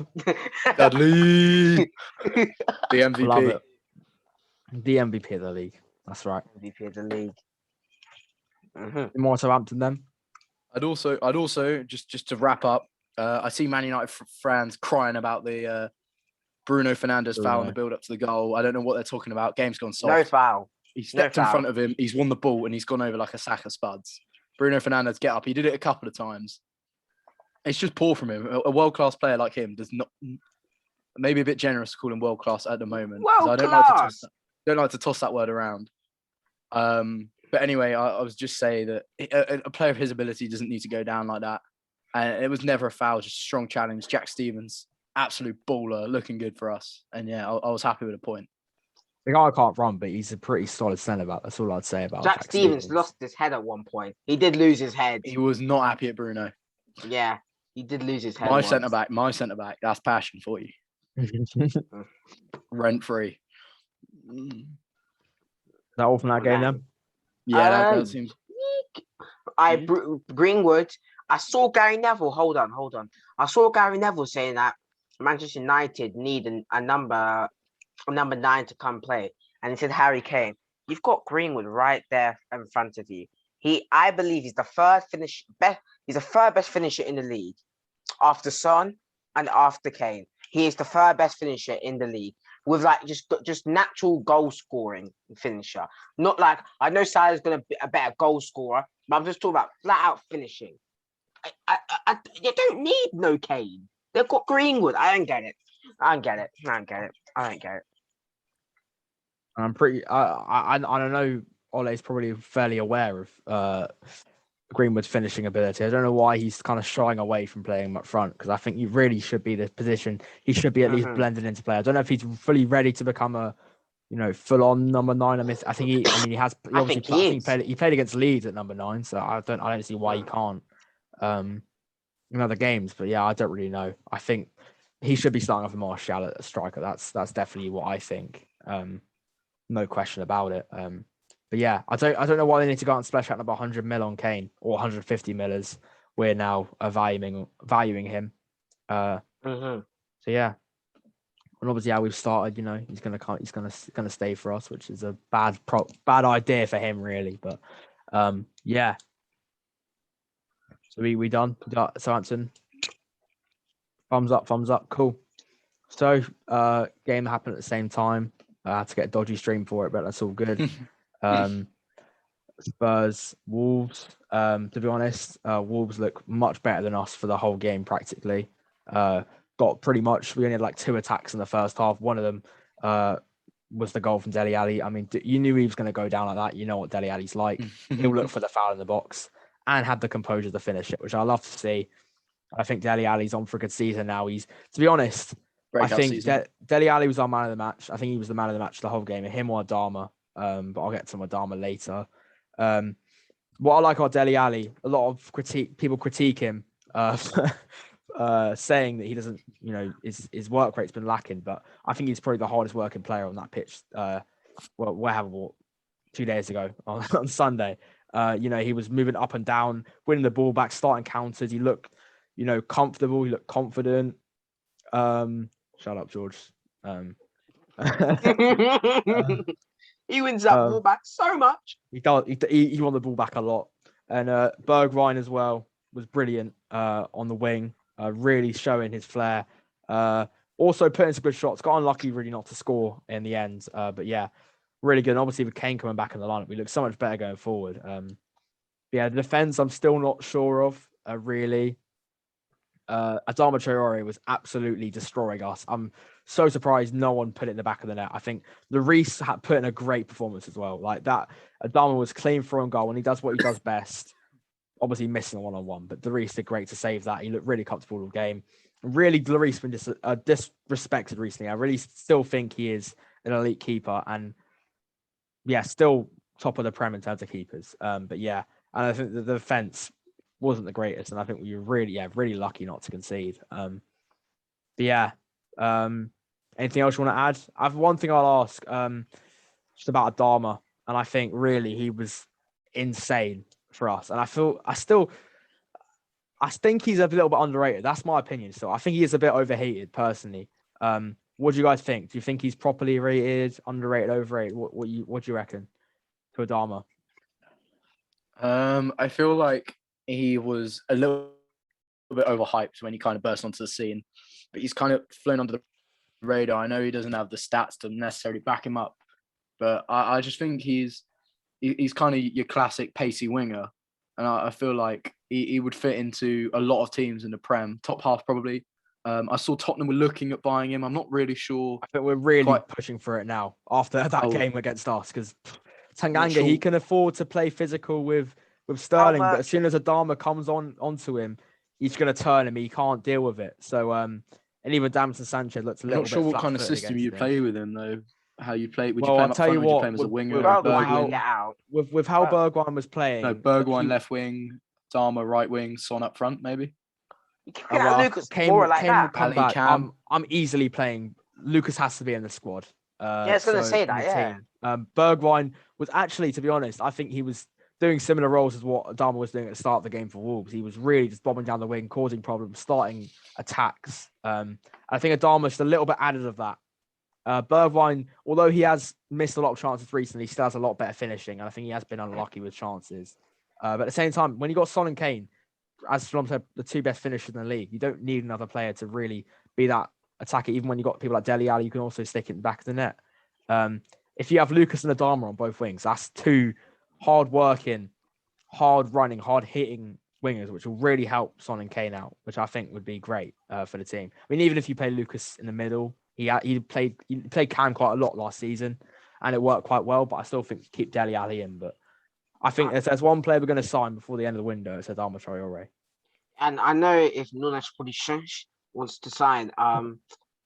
Dudley. The MVP. Love it. The MVP of the league. That's right. MVP of the league. Mm-hmm. More Southampton then? I'd also just to wrap up, I see Man United fans crying about the Bruno Fernandes foul in the build-up to the goal. I don't know what they're talking about. Game's gone soft. No foul. He stepped in front of him. He's won the ball, and he's gone over like a sack of spuds. Bruno Fernandes, get up. He did it a couple of times. It's just poor from him. A world-class player like him does not... Maybe a bit generous to call him world-class at the moment. I don't like to toss that word around. But anyway, I was just saying that a player of his ability doesn't need to go down like that. And it was never a foul, just a strong challenge. Jack Stevens, absolute baller, looking good for us. And yeah, I was happy with the point. The guy can't run, but he's a pretty solid centre back. That's all I'd say about Jack Stevens lost his head at one point. He did lose his head. He was not happy at Bruno. Yeah, he did lose his head. My centre back. That's passion for you. Rent free. That all from that game then? Yeah, that seems. Greenwood. I saw Gary Neville. Hold on. I saw Gary Neville saying that Manchester United need a number 9 to come play, and he said Harry Kane. You've got Greenwood right there in front of you. I believe he's the third best. He's the third best finisher in the league, after Son and after Kane. He is the third best finisher in the league with like just natural goal scoring finisher. Not like I know Salah's gonna be a better goal scorer, but I'm just talking about flat out finishing. You don't need no Kane. They've got Greenwood. I don't get it. I'm pretty. I don't know. Ole's probably fairly aware of Greenwood's finishing ability. I don't know why he's kind of shying away from playing him up front, because I think he really should be the position. He should be at least blended into play. I don't know if he's fully ready to become a, full-on number 9. I think he has. He played against Leeds at number 9, so I don't see why he can't in other games. But yeah, I don't really know. I think he should be starting off with Martial at a striker. That's definitely what I think. No question about it. But yeah, I don't know why they need to go out and splash out about 100 mil on Kane, or 150 mil as we're now valuing him. So yeah, and obviously how we've started, he's gonna stay for us, which is a bad idea for him really. But yeah. So we done. Southampton. Thumbs up. Cool. So game happened at the same time. I had to get a dodgy stream for it, but that's all good. Spurs, Wolves. To be honest, Wolves look much better than us for the whole game practically. Got pretty much. We only had like 2 attacks in the first half. One of them was the goal from Dele Alli. I mean, you knew he was going to go down like that. You know what Dele Alli's like. He'll look for the foul in the box and had the composure to finish it, which I love to see. I think Dele Alli's on for a good season now. To be honest, I think Dele Alli was our man of the match. I think he was the man of the match the whole game. Him or Adama. But I'll get to Adama later. What I like about Dele Alli, a lot of people critique him, saying that he doesn't, his work rate's been lacking. But I think he's probably the hardest working player on that pitch. 2 days ago on Sunday. He was moving up and down, winning the ball back, starting counters. He looked, comfortable. He looked confident. Shut up, George. He wins that ball back so much. He does. He won the ball back a lot. And Bergwijn as well was brilliant on the wing, really showing his flair. Also putting some good shots. Got unlucky really not to score in the end. But yeah, really good. And obviously with Kane coming back in the lineup, we look so much better going forward. The defense I'm still not sure of really. Adama Traore was absolutely destroying us. I'm so surprised no one put it in the back of the net. I think the Reece had put in a great performance as well. Like that, Adama was clean for on goal and he does what he does best. Obviously missing a one-on-one, but Lloris did great to save that. He looked really comfortable all game. Really, Lloris been disrespected recently. I really still think he is an elite keeper and yeah, still top of the Prem in terms of keepers. But yeah, and I think the defense wasn't the greatest, and I think we were really lucky not to concede. But yeah, anything else you want to add? I have one thing I'll ask, just about Adama, and I think really he was insane for us, and I think he's a little bit underrated. That's my opinion. So I think he is a bit overhated personally. What do you guys think? Do you think he's properly rated, underrated, overrated? What do you reckon to Adama? I feel like he was a little bit overhyped when he kind of burst onto the scene, but he's kind of flown under the radar. I know he doesn't have the stats to necessarily back him up, but I just think he's kind of your classic pacey winger, and I feel like he would fit into a lot of teams in the Prem, top half probably. I saw Tottenham were looking at buying him. I'm not really sure. I think we're really pushing for it now after that game against us, because Tanganga, he can afford to play physical with Sterling, but as soon as Adama comes onto him, he's going to turn him. He can't deal with it. So, and even Davinson Sanchez looks a little bit. I'm not sure what kind of system you play with him though. how you play? Would you Well, play I'll him up tell front? you Would you what, play him as a winger? Bergwijn Bergwijn? can get out. with how Oh. Bergwijn was playing. No, Bergwijn left wing, Dharma right wing, Son up front, maybe. You can Well, have Lucas Moura like Kane will that. come Ali back. Cam. I'm easily playing. Lucas has to be in the squad. Yeah, I was gonna say in that, the yeah. team. Bergwijn was actually, to be honest, I think he was doing similar roles as what Dharma was doing at the start of the game for Wolves. He was really just bombing down the wing, causing problems, starting attacks. I think Adama's just a little bit added of that. Bergwijn, although he has missed a lot of chances recently, still has a lot better finishing, and I think he has been unlucky with chances. But at the same time, when you got Son and Kane, as Shalom said, the two best finishers in the league, you don't need another player to really be that attacker. Even when you got people like Dele Alli, you can also stick it in the back of the net. If you have Lucas and Adama on both wings, that's two hard-working, hard-running, hard-hitting wingers, which will really help Son and Kane out, which I think would be great for the team. I mean, even if you play Lucas in the middle, he played Cam quite a lot last season, and it worked quite well. But I still think keep Dele Alli in. But I think if there's one player we're going to sign before the end of the window, it's Adama Traore. And I know if Nunes Podishunsh wants to sign Adama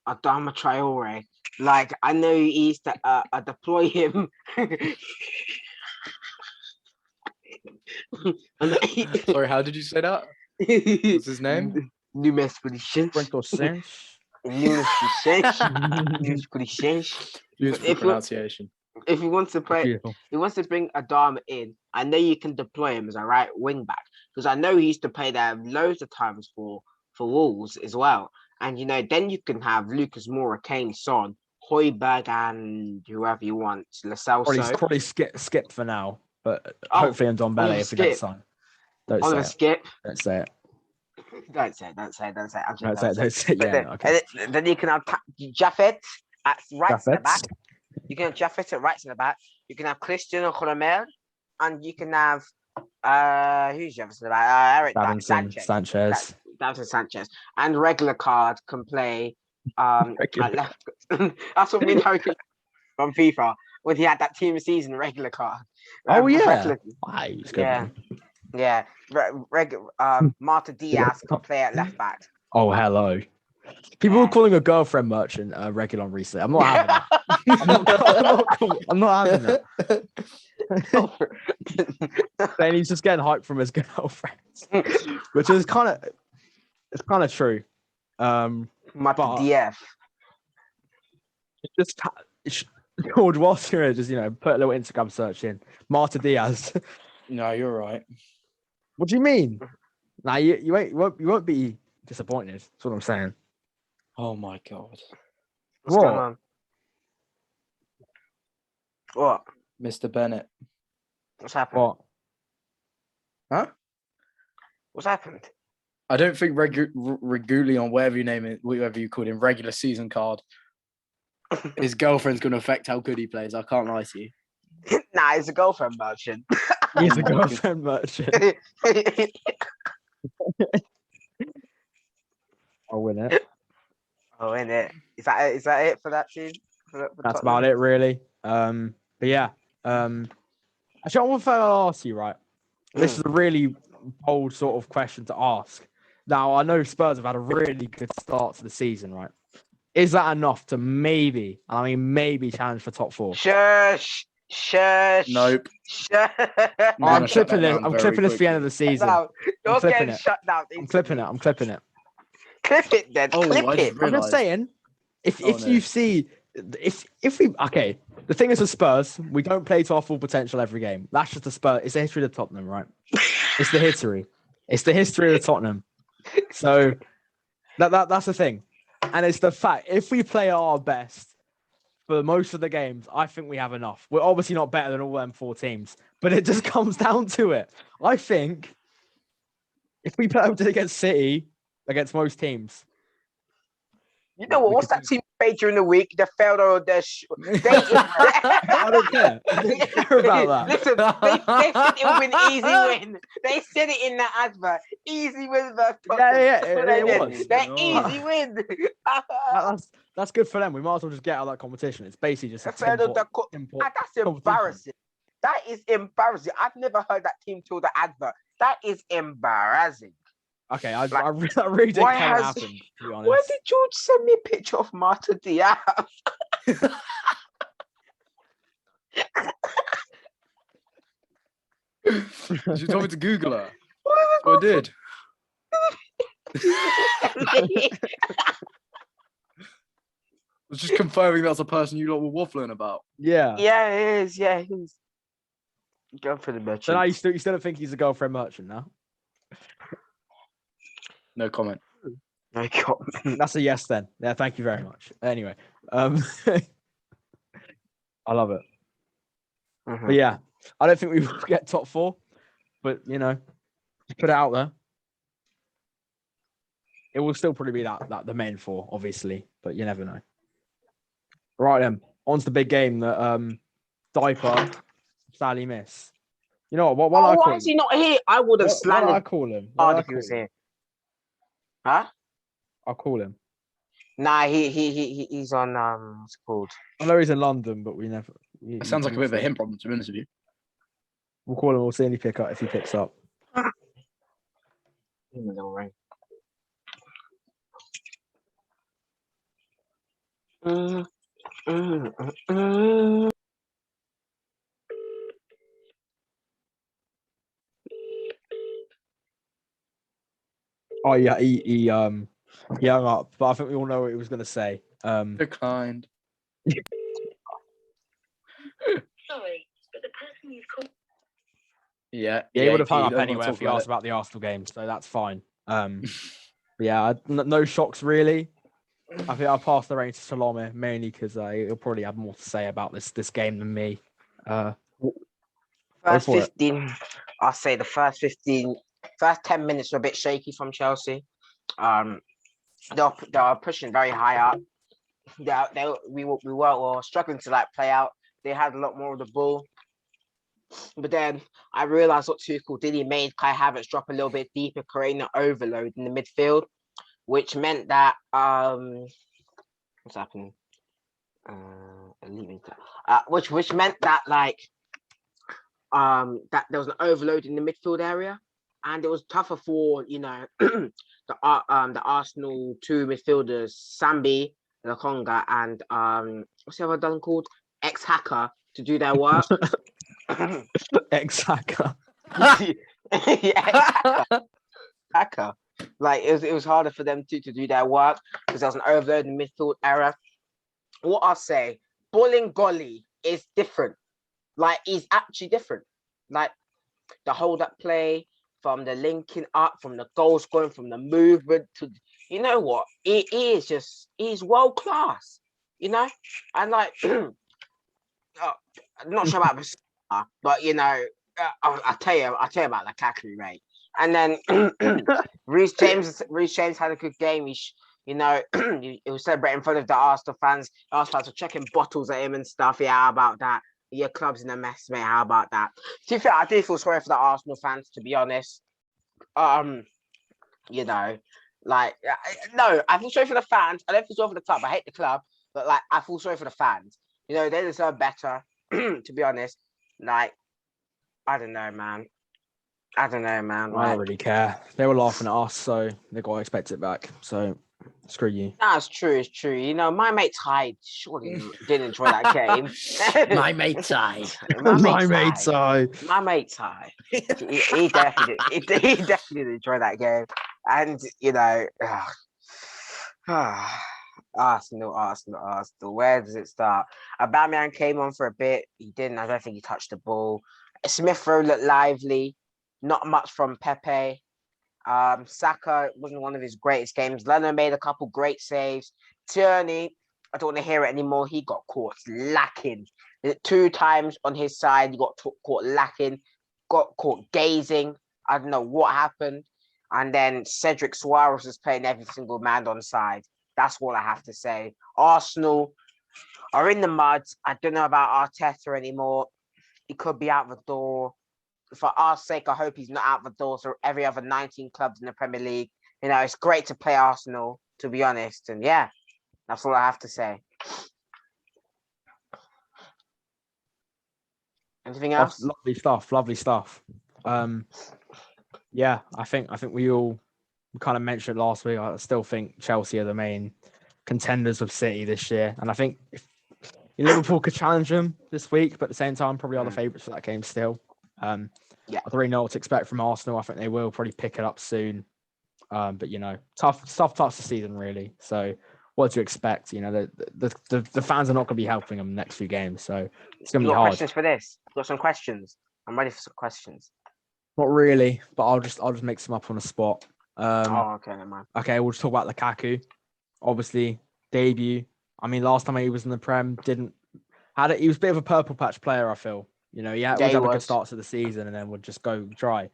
Traore, like I know he is to deploy him. Sorry, how did you say that? What's his name? Nunes Podishunsh. Nunes Podishunsh. Beautiful pronunciation. If he wants to play, Beautiful. he wants to bring Adama in. I know you can deploy him as a right wing back because I know he used to play there loads of times for Wolves as well. And then you can have Lucas Moura, Kane, Son, Højbjerg, and whoever you want, Lo Celso. Probably skip for now, but hopefully on Dombele if he gets signed. Don't say it. Skip. Don't say it. Don't say it. I'm just Don't say it. Yeah, okay. And then you can have Jaffet at right in the back. You can have Jaffet at right in the back. You can have Christian Romero, and you can have who's the other in the back? Eric Sanchez. Davinson Sanchez. And regular card can play at left. That's what me and Harry from FIFA when he had that team of season regular card. Yeah. Marta Diaz can play at left back. Oh, hello. People were calling a girlfriend merchant Regulon recently. I'm not having that. I'm not having that. Then he's just getting hyped from his girlfriends, which is kind of true. Marta Diaz. George Walker just put a little Instagram search in Marta Diaz. No, you're right. What do you mean? Nah, you won't be disappointed. That's what I'm saying. Oh my god. What's going on? What? Mr. Bennett. What's happened? What? Huh? What's happened? I don't think Regulion, whatever you name it, whatever you call him, regular season card, his girlfriend's going to affect how good he plays. I can't lie to you. Nah, he's a girlfriend merchant. He's a girlfriend merchant. I'll win it. Oh, in it. Is that it for that team? That's about it, really. But yeah. Actually, I want to ask you, right? This is a really bold sort of question to ask. Now, I know Spurs have had a really good start to the season, right? Is that enough to maybe challenge for top 4? Shush. Nope. Shush. I'm clipping this. I'm clipping this for the end of the season. No, you're getting it. shut down. I'm clipping it. Clip it then. Clip it. I'm just saying, if you see, if we the thing is with Spurs, we don't play to our full potential every game. That's just the Spurs. It's the history of the Tottenham, right? It's the history. It's the history of the Tottenham. So that's the thing, and it's the fact if we play our best for most of the games, I think we have enough. We're obviously not better than all them 4 teams, but it just comes down to it. I think if we play against City, against most teams. You know what? What's that team played during the week? They failed all their. I don't care. I don't care about that. Listen, they said it would win easy win. They said it in the advert. Easy win versus Tottenham. It was. They're easy win. That's good for them. We might as well just get out of that competition. It's basically just that's embarrassing. That is embarrassing. I've never heard that team till the advert. That is embarrassing. Okay, I really didn't care what happened, to be honest. Why did George send me a picture of Marta Diaz? You told me to Google her. I did. I was just confirming that's a person you lot were waffling about. Yeah. Yeah, it is. Yeah, it is. Go for the merchant. So now you still don't think he's a girlfriend merchant now? No comment. My God. That's a yes then. Yeah, thank you very much. Anyway, I love it. But yeah, I don't think we will get top 4, but just put it out there. It will still probably be that the main 4, obviously, but you never know. Right then, on to the big game that Diaper sadly missed. You know what? Why is he not here? I would have What slandered. do I call him? Hard if he was here. Huh? I'll call him. Nah, he's on what's it called? I know he's in London, but we never. It sounds like a bit of a him problem, to be honest with you. We'll call him. We'll see if he picks up. Little ring. Oh yeah, he hung up, but I think we all know what he was going to say. Declined. Sorry, but the person you've called. Yeah, he would have hung he up doesn't anyway wanna if he talk asked about about the Arsenal game, so that's fine. Yeah, no shocks really. I think I'll pass the reins to Salome mainly because he'll probably have more to say about this game than me. First 15, I'll say the first 10 minutes were a bit shaky from Chelsea. They were pushing very high up. We were struggling to play out. They had a lot more of the ball. But then I realized what Tuchel did. He made Kai Havertz drop a little bit deeper, creating an overload in the midfield, which meant that what's happening? Leaving. Which meant that that there was an overload in the midfield area, and it was tougher for the Arsenal 2 midfielders, Sambi, Lakonga, and what's the other done called? Ex-Hacker to do their work. Ex-Hacker. Yeah, Hacker. It was harder for them to do their work because there was an overload in the midfield area. What I'll say, Bolingoli is different. He's actually different. The hold-up play, from the linking up, from the goal scoring, from the movement to, you know what? He's world class. And I'm not sure about this, but I'll tell you about Lukaku, right? And then Reece James had a good game. He was celebrating in front of the Arsenal fans. The Arsenal fans were chucking bottles at him and stuff. Yeah, how about that? Your club's in a mess, mate. How about that? To be fair, I do feel sorry for the Arsenal fans, to be honest. No, I feel sorry for the fans. I don't feel sorry for the club. I hate the club, but I feel sorry for the fans. They deserve better. To be honest, I don't know, man. I don't really care. They were laughing at us, so they got to expect it back. So screw you. That's true. It's true. My mate Hyde surely didn't enjoy that game. My mate Hyde. My mate Hyde. He definitely did enjoy that game. And Arsenal. Where does it start? Aubameyang came on for a bit. He didn't. I don't think he touched the ball. Smith Rowe looked lively. Not much from Pepe. Saka wasn't one of his greatest games. Leno made a couple great saves. Tierney, I don't want to hear it anymore. He got caught lacking. 2 times on his side, he got caught lacking. Got caught gazing. I don't know what happened. And then Cedric Suarez was playing every single man on side. That's all I have to say. Arsenal are in the mud. I don't know about Arteta anymore. He could be out the door. For our sake, I hope he's not out the door. So every other 19 clubs in the Premier League, it's great to play Arsenal, to be honest. And yeah, that's all I have to say. Anything else? Lovely stuff. Yeah, I think we kind of mentioned it last week. I still think Chelsea are the main contenders of City this year, and I think if Liverpool could challenge them this week, but at the same time, probably are the favourites for that game still. Yeah. I don't really know what to expect from Arsenal. I think they will probably pick it up soon. But tough start to season really. So what to expect? The fans are not going to be helping them the next few games. So it's going to You be got hard. questions for this? You got some questions? I'm ready for some questions. Not really, but I'll just make some up on the spot. Okay, never mind. Okay, we'll just talk about Lukaku. Obviously, debut. I mean, last time he was in the Prem, he was a bit of a purple patch player, I feel. He always had a good start to the season and then would just go dry.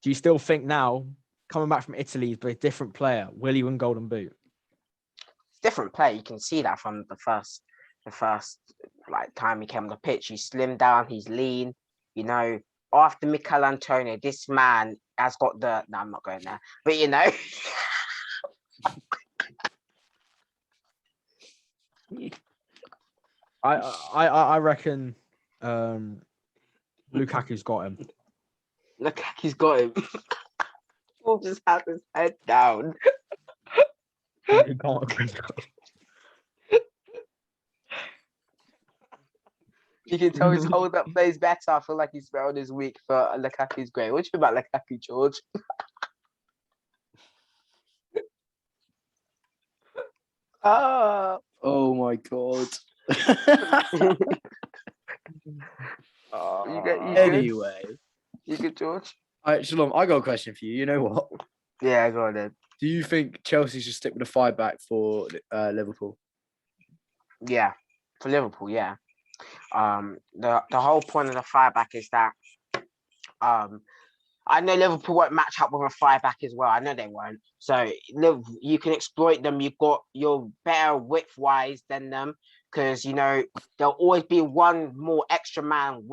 Do you still think now, coming back from Italy, he's a different player? Will he win Golden Boot? Different player. You can see that from the first time he came on the pitch. He's slimmed down, he's lean. After Mikel Antonio, this man has got the. No, I'm not going there. But I reckon Lukaku's got him. Lukaku's got him. He'll just have his head down. You can't agree. You can tell his hold up plays better. I feel like he's better this week for Lukaku's great. What do you think about Lukaku, George? Oh my god. Anyway. You good, George? All right, Shalom, I got a question for you. You know what? Yeah, go on then. Do you think Chelsea should stick with a 5-back for Liverpool? Yeah, for Liverpool, yeah. The whole point of the 5-back is that I know Liverpool won't match up with a 5-back as well. I know they won't. So you can exploit them. You're better width-wise than them because there'll always be one more extra man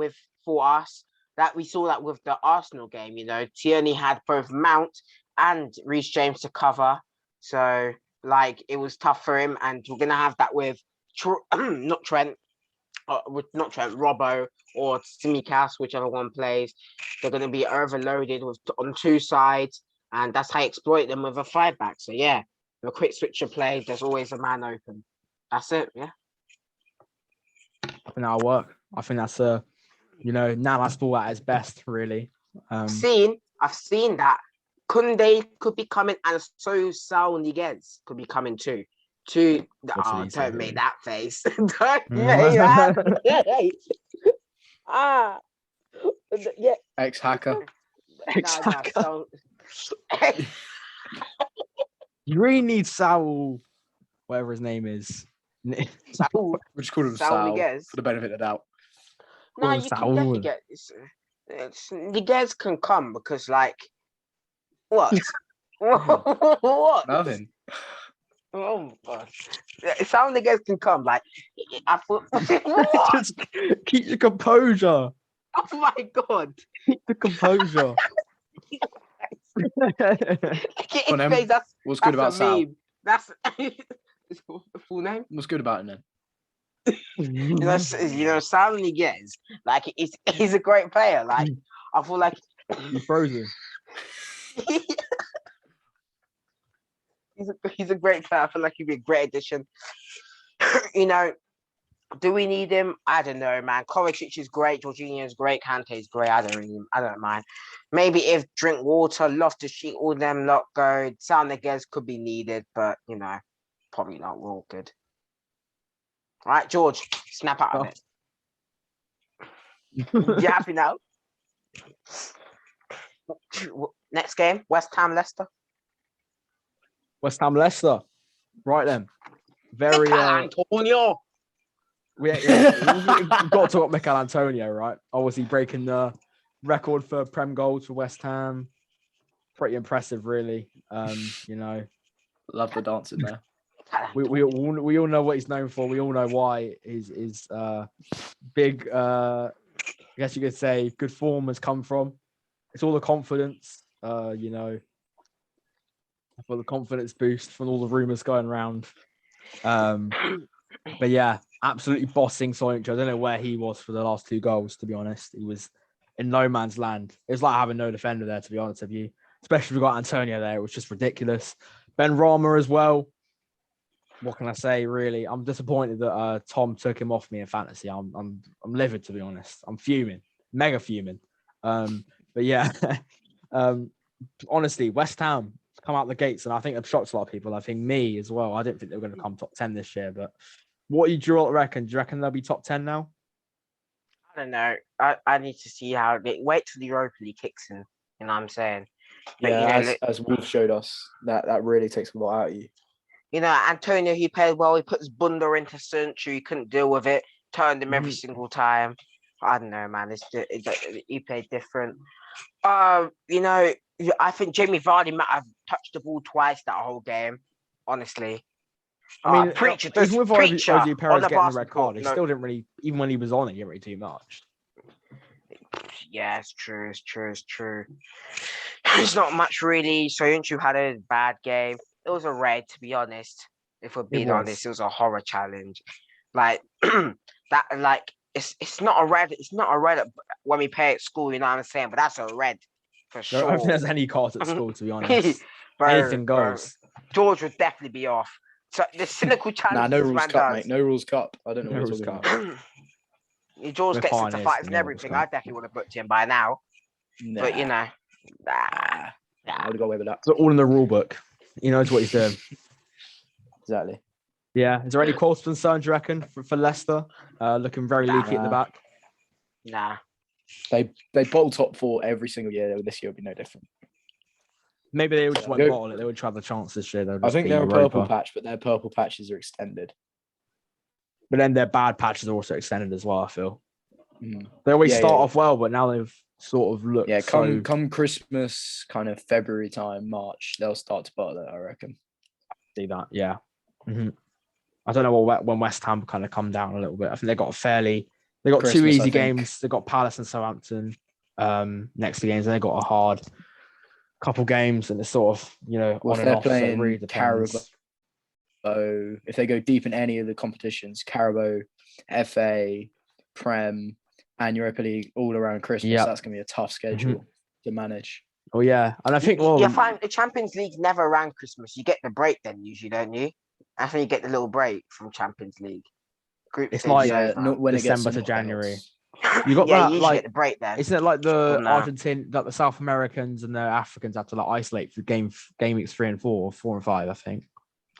for us. That we saw that with the Arsenal game. Tierney had both Mount and Reece James to cover, so it was tough for him. And we're gonna have that with not Trent, Robbo or Tsimikas, whichever one plays. They're going to be overloaded on two sides, and that's how you exploit them with a 5-back. So yeah, with a quick switch of play, there's always a man open. That's it. Yeah, I think that'll work. I think that's Navas ball at his best, really. I've seen that Kunde could be coming, and so Saul Niguez could be coming too. Don't make that face. Don't make that face. Yeah. Ex-hacker. No. You really need Saul, whatever his name is. Saul. We'll just call him Saul Sal Niguez. for the benefit of the doubt. No, you can definitely get Niguez can come because what? What? Nothing. Oh my god! Some niggas can come. I thought. Just keep your composure. Oh my god! Keep the composure. What's good about Sal? That's his full name. What's good about him then? Sal Niguez, he's a great player. I feel like You're frozen. He's a great player. I feel like he'd be a great addition. Do we need him? I don't know, man. Kovacic is great. Jorginho is great. Kante is great. I don't mind. Maybe if Drinkwater, Loftus-Cheek, all them lot go, Niguez could be needed, but probably not. We're all good. All right, George, snap out of it. You happy now? Next game, West Ham, Leicester. West Ham, Leicester. Right then. Very. Antonio. We've got to talk about Mikel Antonio, right? Obviously breaking the record for Prem goals for West Ham. Pretty impressive, really. Love the dancing there. We all know what he's known for. We all know why his big, I guess you could say, good form has come from. It's all the confidence, for the confidence boost from all the rumors going around. But yeah, absolutely bossing Soinch. I don't know where he was for the last 2 goals, to be honest. He was in no man's land. It was like having no defender there, to be honest with you. Especially if we got Antonio there. It was just ridiculous. Ben Rama as well. What can I say, really? I'm disappointed that Tom took him off me in fantasy. I'm livid, to be honest. I'm fuming. Mega fuming. But yeah, honestly, West Ham come out the gates, and I think they've shocked a lot of people. I think me as well. I didn't think they were going to come top 10 this year. But what do you reckon? Do you reckon they'll be top 10 now? I don't know. I need to see how they wait till the Europa League kicks in. You know what I'm saying? But, Yeah, you know, as Wolf showed us, that really takes a lot out of you. You know, Antonio, he played well. He put his bunda into Century. He couldn't deal with it. Turned him every single time. I don't know, man. He played different. You know, I think Jamie Vardy might have touched the ball twice that whole game. Honestly, I mean, Preacher, even with Preacher OG Perez on the getting the red basketball, card, he no. still didn't really, even when he was on it, he didn't really do much. Yeah, it's true. It's true. It's not much really. Soyuncu had a bad game. It was a red, to be honest. If we're being honest, it was a horror challenge. Like that, like it's not a red. It's not a red when we play at school. You know what I'm saying? But that's a red for I sure. don't think there's any cards at school, to be honest. Bro, Anything goes. George would definitely be off. So the cynical challenge. Nah, no rules cup, mate. No rules cup. I don't know No what rules you're talking cup. about. George We're gets into pioneers fights in and the everything. World I Cup. definitely would have booked him by now. Nah, But you know, I would have got away with that. It's all in the rule book. He knows what he's doing. Exactly. Yeah. Is there any cause for concern, do you reckon, for Leicester? Looking very leaky at the back. nah. They bowl top 4 every single year. This year will be no different. Maybe they just won't Go- bottle it. They would try the chance this year. I think they're a purple patch, but their purple patches are extended. But then their bad patches are also extended as well, I feel. Mm. They always Yeah, start yeah. off well, but now they've sort of looked Yeah, so... come Christmas, kind of February time, March, they'll start to bottle it, I reckon. See that, yeah. I don't know when West Ham kind of come down a little bit. I think they got two Christmas, I easy think. games. They got Palace and Southampton next 2 games, and they got a hard couple games, and it's sort of, Well, on if and they're off. So it playing really depends. Carabao, if they go deep in any of the competitions, Carabao, FA, Prem, and Europa League all around Christmas, Yep. that's going to be a tough schedule to manage. Oh yeah, and I think You find the Champions League never around Christmas. You get the break then usually, don't you? I think you get the little break from Champions League. Group It's stage like over. not when December it to gets January. knockouts. You got yeah, that, you usually like, get the break then. isn't it like the No. Argentine, like the South Americans and the Africans have to like isolate for game weeks 3 and 4, or 4 and 5, I think.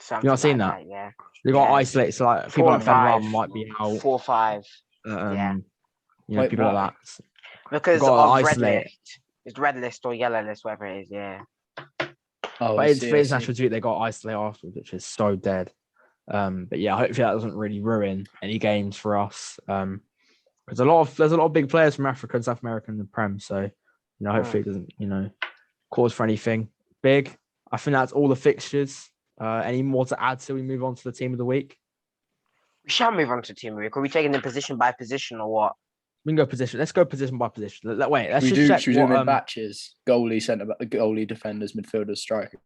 Something You not seen like that? Yeah. They got Yeah. isolated, so like 4 people like and Ben 5. Ram might be out. 4 5. Yeah. Wait, People why? like that. Because gotta of red isolate. list. It's red list or yellow list, whatever it is. Yeah. Oh, But I it's see, for I see. international duty, they got isolated afterwards, which is so dead. But yeah, hopefully that doesn't really ruin any games for us. Because there's a lot of big players from Africa and South America in the Prem, so hopefully it doesn't cause for anything big. I think that's all the fixtures. Any more to add till we move on to the team of the week? We shall move on to Team Week. Are we taking them position by position or what? We can go position. Let's go position by position. Wait, let's Should just check we do them in what, batches? Goalie, centre back, goalie, defenders, midfielders, striker.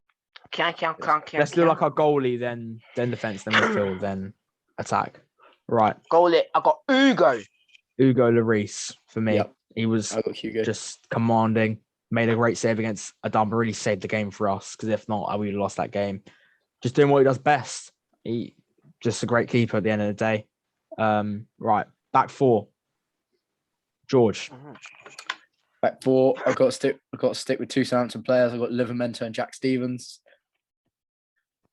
let's do like our goalie, then defense, then midfield, then attack. Right. Goalie. I got Ugo. Hugo Lloris for me. Yep. He was I got Hugo. just commanding. Made a great save against Adama. Really saved the game for us, because if not, I would have lost that game. Just doing what he does best. He just a great keeper at the end of the day. Right, back 4. George. Back 4. I've got to stick with 2 Southampton players. I've got Livermento and Jack Stevens.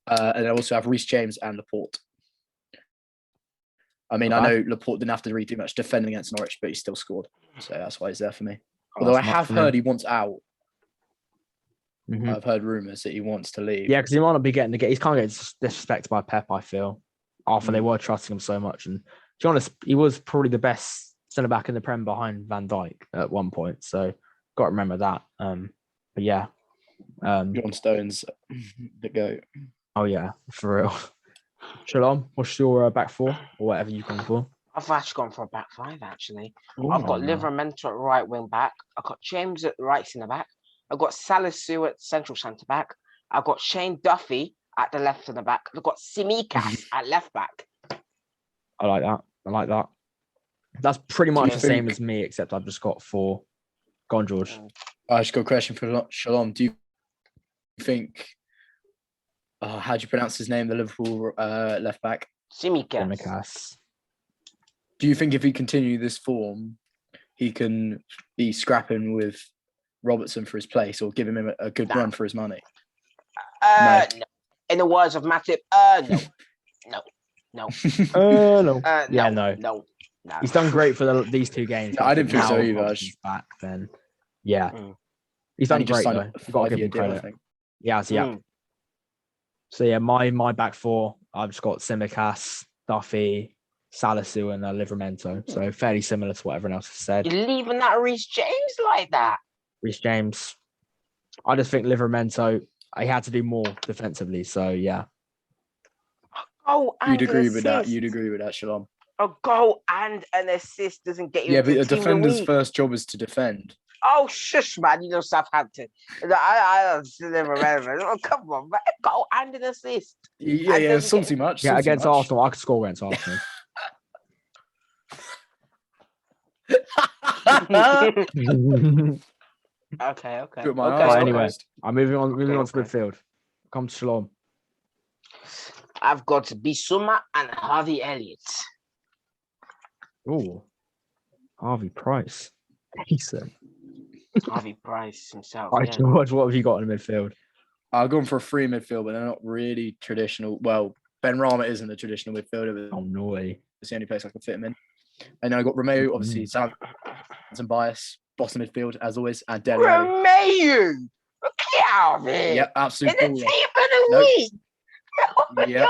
And I also have Reece James and Laporte. I mean, I know Laporte didn't have to really do much defending against Norwich, but he still scored. So that's why he's there for me. Although I have heard he wants out. I've heard rumours that he wants to leave. Yeah, because he might not be getting the game. He's kind of getting disrespected by Pep, I feel, after they were trusting him so much. And to be honest, he was probably the best centre back in the Prem behind Van Dijk at one point. So got to remember that. But yeah, John Stones, the GOAT. Oh yeah, for real. Shalom, what's your back 4 or whatever you've gone for? I've actually gone for a back 5, actually. Oh, I've got no. Livermento at right wing back. I've got James at right centre back. I've got Salisu at central centre back. I've got Shane Duffy at the left centre back. I've got Simikas at left back. I like that. That's pretty much you the same think- as me, except I've just got 4. Go on, George. I just got a question for Shalom. Do you think, how do you pronounce his name, the Liverpool left back? Simikas. Do you think if he continue this form, he can be scrapping with Robertson for his place or giving him a good Nah. run for his money? No. In the words of Matip, no. No. No. No. He's done great for these 2 games. Yeah, I didn't think so now either. Robertson's back then. Yeah. Mm. He's done And he just great signed though. a You've got to give 5-year him deal, I credit. think. Yeah. Mm. So yeah, my back 4, I've just got Tsimikas, Duffy, Salisu, and Livramento. So fairly similar to what everyone else has said. You're leaving that Reece James like that? Reece James. I just think Livramento, he had to do more defensively. So yeah. Oh, and You'd agree an with that. assist. You'd agree with that, Shalom. A goal and an assist doesn't get you Yeah, into but a the team of the defender's week. first job is to defend. Oh, shush, man. You know Southampton. I don't never remember. Oh, come on, man. A goal and an assist. Yeah, And yeah, doesn't salty get- much. Yeah, salty against much. Arsenal, I could score against Arsenal. Okay. Put my Okay, eyes Right, anyway. closed. I'm moving on to Okay. midfield. Come to Shalom. I've got Bissouma and Harvey Elliott. Oh, Harvey Price. Decent. Harvey Price himself. Right, Yeah. George, what have you got in the midfield? I've gone for a free midfield, but they're not really traditional. Well, Ben Rama isn't a traditional midfielder, but Oh, naughty. it's the only place I can fit him in. And then I got Romeo, obviously, some bias, bottom midfield, as always, and Dele Alli. Romeo! Get out of here! Yep, absolute In the baller. team of the Nope. week! Yep.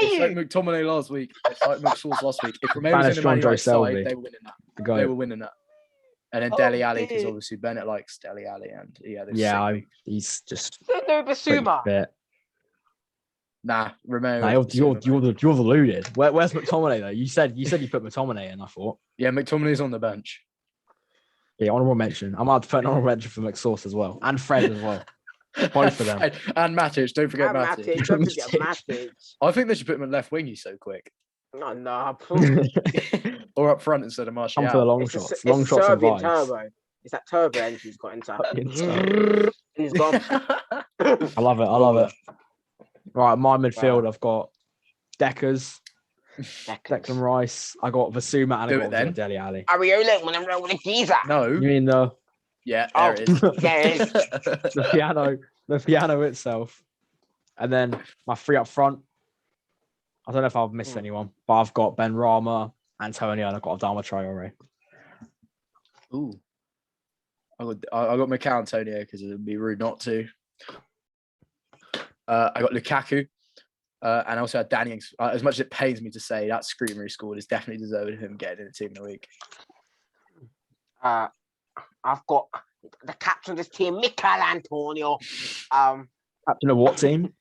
It's like Romeo! McTominay last week. It's like McSauce last week. If Romeo was Spanish in the Man John Joe United Selby. side, they were winning that. The They guy. were winning that. And then Oh, Dele Alli, because dear. obviously Bennett likes Dele Alli, and He's just No pretty Bissouma. fit. nah, Romeo. Nah, you're deluded. Where's McTominay though? You said you put McTominay in. I thought. Yeah, McTominay's on the bench. Yeah, honorable mention. I might have to put an honorable mention for McSauce as well, and Fred as well. Both of them. And Matic, don't forget And Matic. Matic. Don't forget Matic. I think they should put him at left wing. He's so quick, No. or up front instead of Martial. Come for the long It's shots. it's Long shots and Serbian vibes. turbo. It's that turbo engine he's got inside. Fucking so. And he's gone. I love it. Right, my midfield. I've got Deckers, Declan Rice. I got Vasuma, and Do I it got then. Dele Alli. Areola when I'm rolling a geezer. No. You mean the Yeah, there it is. There it is. the piano itself, and then my 3 up front. I don't know if I've missed anyone, but I've got Ben Rama, Antonio, and I've got Adama Traore. Ooh. I got Mikel Antonio because it would be rude not to. I got Lukaku, and I also had Danny Ings. As much as it pains me to say, that screamer he scored is definitely deserving of him getting in the team of the week. I've got the captain of this team, Mikel Antonio. Captain of what team?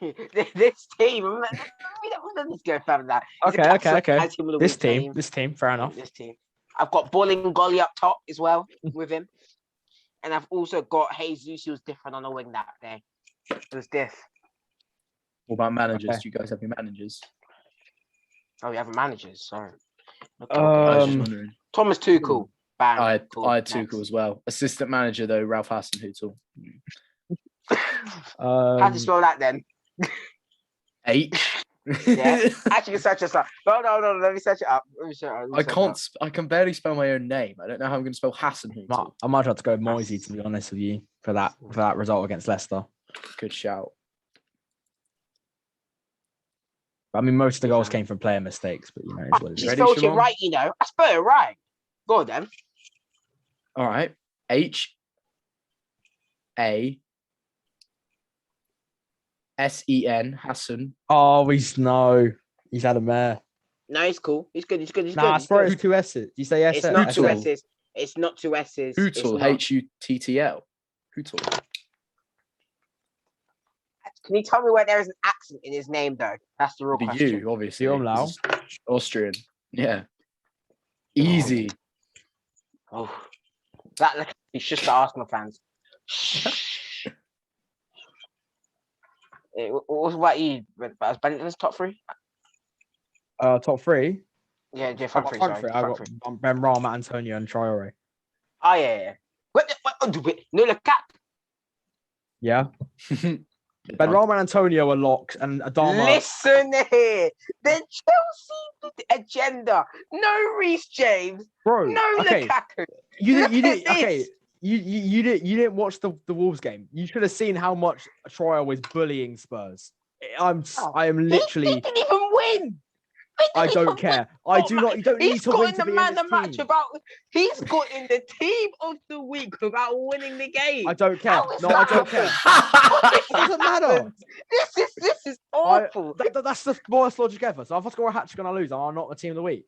This team. We don't need to go further than that. He's the Okay. captain as team of the This week team. Fair enough. This team. I've got Bowling Golly up top as well with him. And I've also got Jesus, who was different on the wing that day. It was diff. What about managers? Okay. Do you guys have any managers? Oh, we have managers. Sorry. I was just Um, wondering. Thomas Tuchel. Bang. I had Cool. Tuchel Next. as well. Assistant manager though, Ralph Hasenhüttl. How do you spell that then? H. Yeah. Actually, you can search this up. No. Let me search it up. I can't. I can barely spell my own name. I don't know how I'm going to spell Hasenhüttl. I might have to go Moisey, to be honest with you, for that result against Leicester. Good shout. I mean, most of the goals came from player mistakes, but you know, it's what it You is. Ready, spelled it Siobhan? right, you know. I spelled it right. Go on, then. All right. Hasen Hassan. Oh, he's had a mare. No, he's cool. He's good. He's good. He's Nah, good. it's probably 2 S's. You say S? It's not two Huttl. S's. It's not 2 S's. It's Huttl. not. Huttl. Huttl. Can you tell me where there is an accent in his name, though? That's the real Be question. you, obviously. Guillaume Lau. This is Austrian. Yeah. Easy. Oh, that he's just the Arsenal fans. What about you? Was Benton's top 3? Top 3. Yeah, I front got 3. front Sorry, 3. I front got 3. Ben Rama, Antonio, and Traore. Oh yeah. Wait. No, look at Yeah. Ben Rama and Antonio are locked, and Adama. Listen here. The Chelsea agenda. No Reece James. Bro, No okay. Lukaku. You Look did. at Okay. this. You didn't watch the Wolves game. You should have seen how much Troy was bullying Spurs. I am literally. He didn't even win. I don't care. I do not. You don't need He's to got win in to the be in man this of match team. He's got in the team of the week without winning the game. I don't care. How is No, that I don't care. happened? It doesn't matter. This is awful. That's the worst logic ever. So if I score a hat trick and I lose, I'm not the team of the week.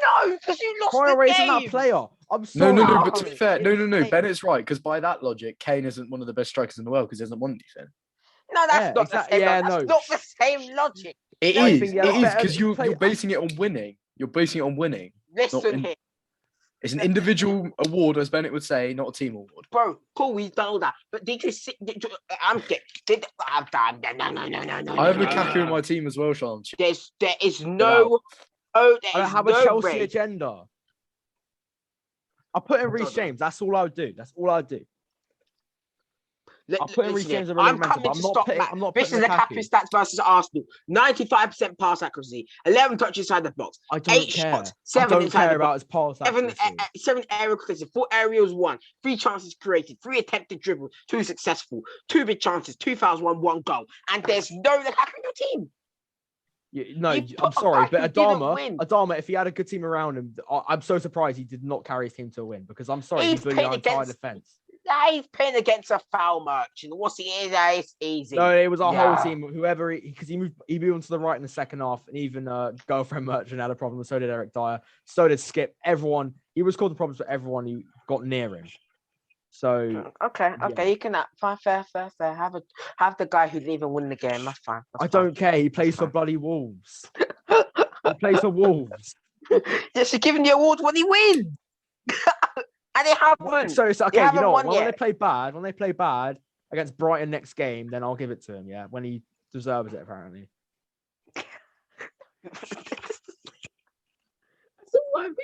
No, because you lost Troy the isn't that game. player. I'm sorry. No. But to be Sorry. fair, no. Bennett's right because by that logic, Kane isn't one of the best strikers in the world because he hasn't won anything. No, that's Yeah, not exactly. the same. Yeah, That's no. not the same logic. It I is. think he It had a is better because you're play- basing it on winning. You're basing it on winning. Listen in- here, It's an individual award, as Bennett would say, not a team award. bro. Cool, we've done all that. But did you see? I'm getting. I'm done. No. I have Lukaku in my team as well, Sean. There is no. Oh, there I don't is have a no Chelsea way. agenda. I put in Reece James. That's all I would do. That's all I'd do. I'll put in Reece Listen James here, and I'm Mental, but coming to stop that. I'm not This putting is the Lukaku. Lukaku stats versus Arsenal. 95% pass accuracy, 11 touches inside the box, I don't 8 care. shots, I 7 don't inside care the about box. his pass accuracy. 7 aerial completions, 4 aerials, 1, 3 chances created, 3 attempted dribbles, 2 successful, 2 big chances, 2 fouls, 1 goal. And there's no Lukaku in your team. No, You I'm put a sorry, guy but who didn't win. Adama, if he had a good team around him, I'm so surprised he did not carry his team to a win because I'm sorry, he He's bullied our playing entire against- defense. He's playing against a foul merchant. What's he is? It's easy. No, it was our Yeah. whole team. Whoever, because he moved on to the right in the second half, and even girlfriend Merchant had a problem. So did Eric Dyer. So did Skip. Everyone, he was causing problems for everyone who got near him. So Okay, yeah. you can fine, fair. Have the guy who didn't even win the game. That's fine. I don't care. He plays for fine. bloody Wolves. He plays for Wolves. Yes, you're giving the awards when he wins. And they haven't. So it's okay. You haven't know what? won When they yet. play bad against Brighton next game, then I'll give it to him. Yeah, when he deserves it, apparently.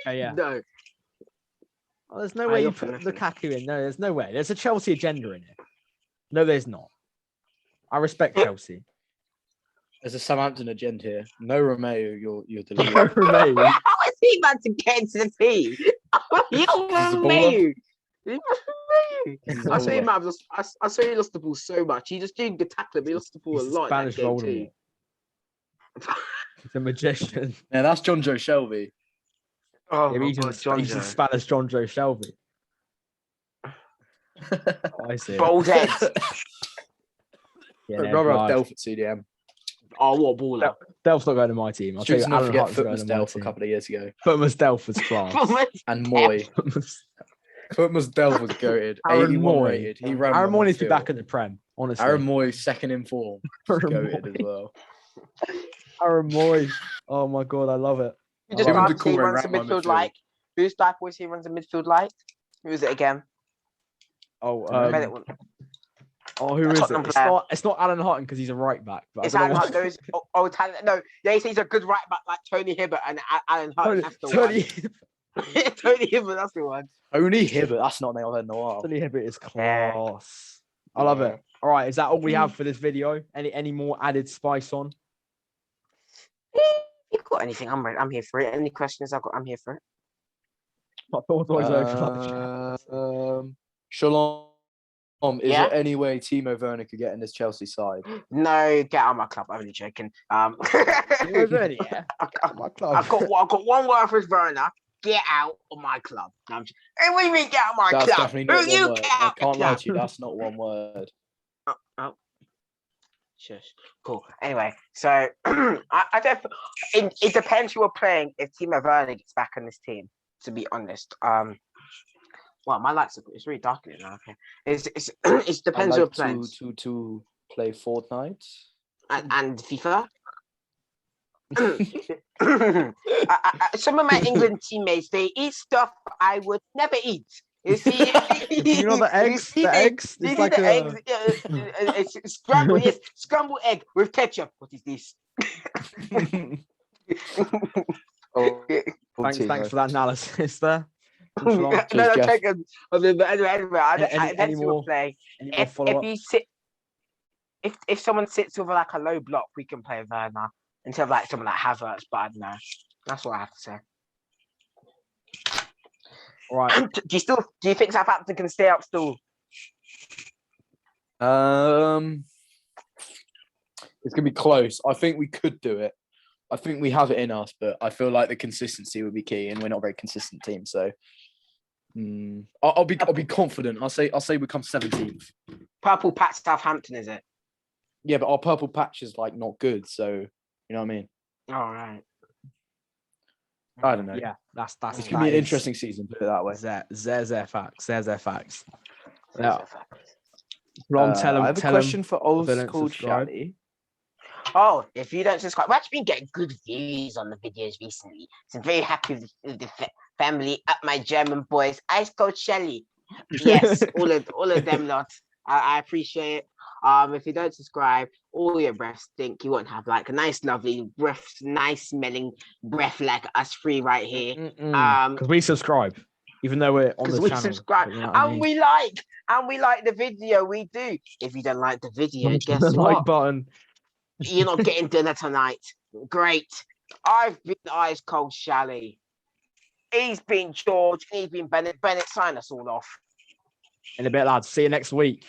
Yeah. No. Oh, there's no way you you're put finessing. Lukaku in. No, there's no way. There's a Chelsea agenda in it. No, there's not. I respect Chelsea. There's a Southampton agenda here. No Romeo, you're deleted. Romeo. How is he about to get into the team? He's a Romeo. He's a I saw baller. him, man. I saw he lost the ball so much. He just didn't get tackled. He lost the ball He's a lot. Spanish in that game Voldemort. too. He's a magician. Yeah, that's John Joe Shelby. Oh, Yeah, he's a Spanish John Joe Shelby. I see. Bold head. Yeah, I'd rather have Delph at CDM. Oh, what baller. Delph's not going to my team. I'll tell you, Shoots not Alan forget Hart's going Footman's to my Delph a team. couple of years ago. Footman's Delph was class. And Moy. Footman's Delph was goated. Aaron 81 Moy. rated. He ran Aaron one Moy needs to be field. back in the Prem, honestly. Aaron Moy, second in form. Aaron Goated Moy. as well. Aaron Moy. Oh my god, I love it. Who just Give him the runs, call he when runs the Ratman midfield midfield. like? Who's that boys he runs the midfield like? Who is it again? Oh, Bennett one. who is it? Tottenham It's player. not Alan Hutton because he's a right back. But It's I don't Alan know Hunt. No, talent. No, yeah, he's a good right back like Tony Hibbert and Alan Hunt. That's the Tony one. Tony Hibbert, that's the one. Only Hibbert. That's not a name I've heard in a while. Tony Hibbert is Yeah. class. I love Yeah. it. All right, is that all we have for this video? Any more added spice on? You got anything? I'm ready. I'm here for it. Any questions I'm here for it. My thoughts always open up the chat. Shalom. Is Yeah? there any way Timo Werner could get in this Chelsea side? No, get out of my club. I'm only joking. You over there, yeah? My club. I've got one word for Werner. Get out of my club. No, I'm just, hey, what do you mean get out of my That's club? definitely not Who you one word. get I out the can't lie club? to you. That's not one word. Oh. Shush. Cool. Anyway, so I don't. It depends who we're playing. If Timo Werner gets back on this team, to be honest. Well, my lights are. It's really dark in it now. Okay. It I depends who we're like playing. to play Fortnite. And FIFA. Some of my England teammates, they eat stuff I would never eat. You see, You know the eggs? You see The eggs? You It's see like the a... eggs? It's scrambled, yes, scrambled egg with ketchup. What is this? Thanks for that analysis there. No, Jeff. check it. But anyway, Any more play. Any more If follow-up? you sit, if someone sits with like a low block, we can play Werner instead of like someone like Havertz. But I don't know. That's what I have to say. All right. Do you think Southampton can stay up still? It's gonna be close. I think we could do it. I think we have it in us, but I feel like the consistency would be key, and we're not a very consistent team. So, I'll be confident. I'll say we come 17th. Purple patch Southampton, is it? Yeah, but our purple patch is like not good. So you know what I mean. All right. I don't know. Yeah, that's It's gonna be an interesting season. Put it that way. Zare facts. Zare facts. Yeah. Ron, tell him. I have a tell question him for old they don't school subscribe. Shally. Oh, if you don't subscribe, we've actually been getting good views on the videos recently. So I'm very happy with the family up my German boys. Ice Cold Shelly. Yes, all of them lot. I appreciate it. If you don't subscribe, all your breaths stink. You won't have like a nice, lovely breath, nice smelling breath like us three right here. Because we subscribe, even though we're on the we channel. subscribe but you know what I mean? we like the video. We do. If you don't like the video, Punch guess the like what? button. You're not getting dinner tonight. Great. I've been Ice Cold Shally. He's been George. He's been Bennett. Bennett, sign us all off. In a bit, lads. See you next week.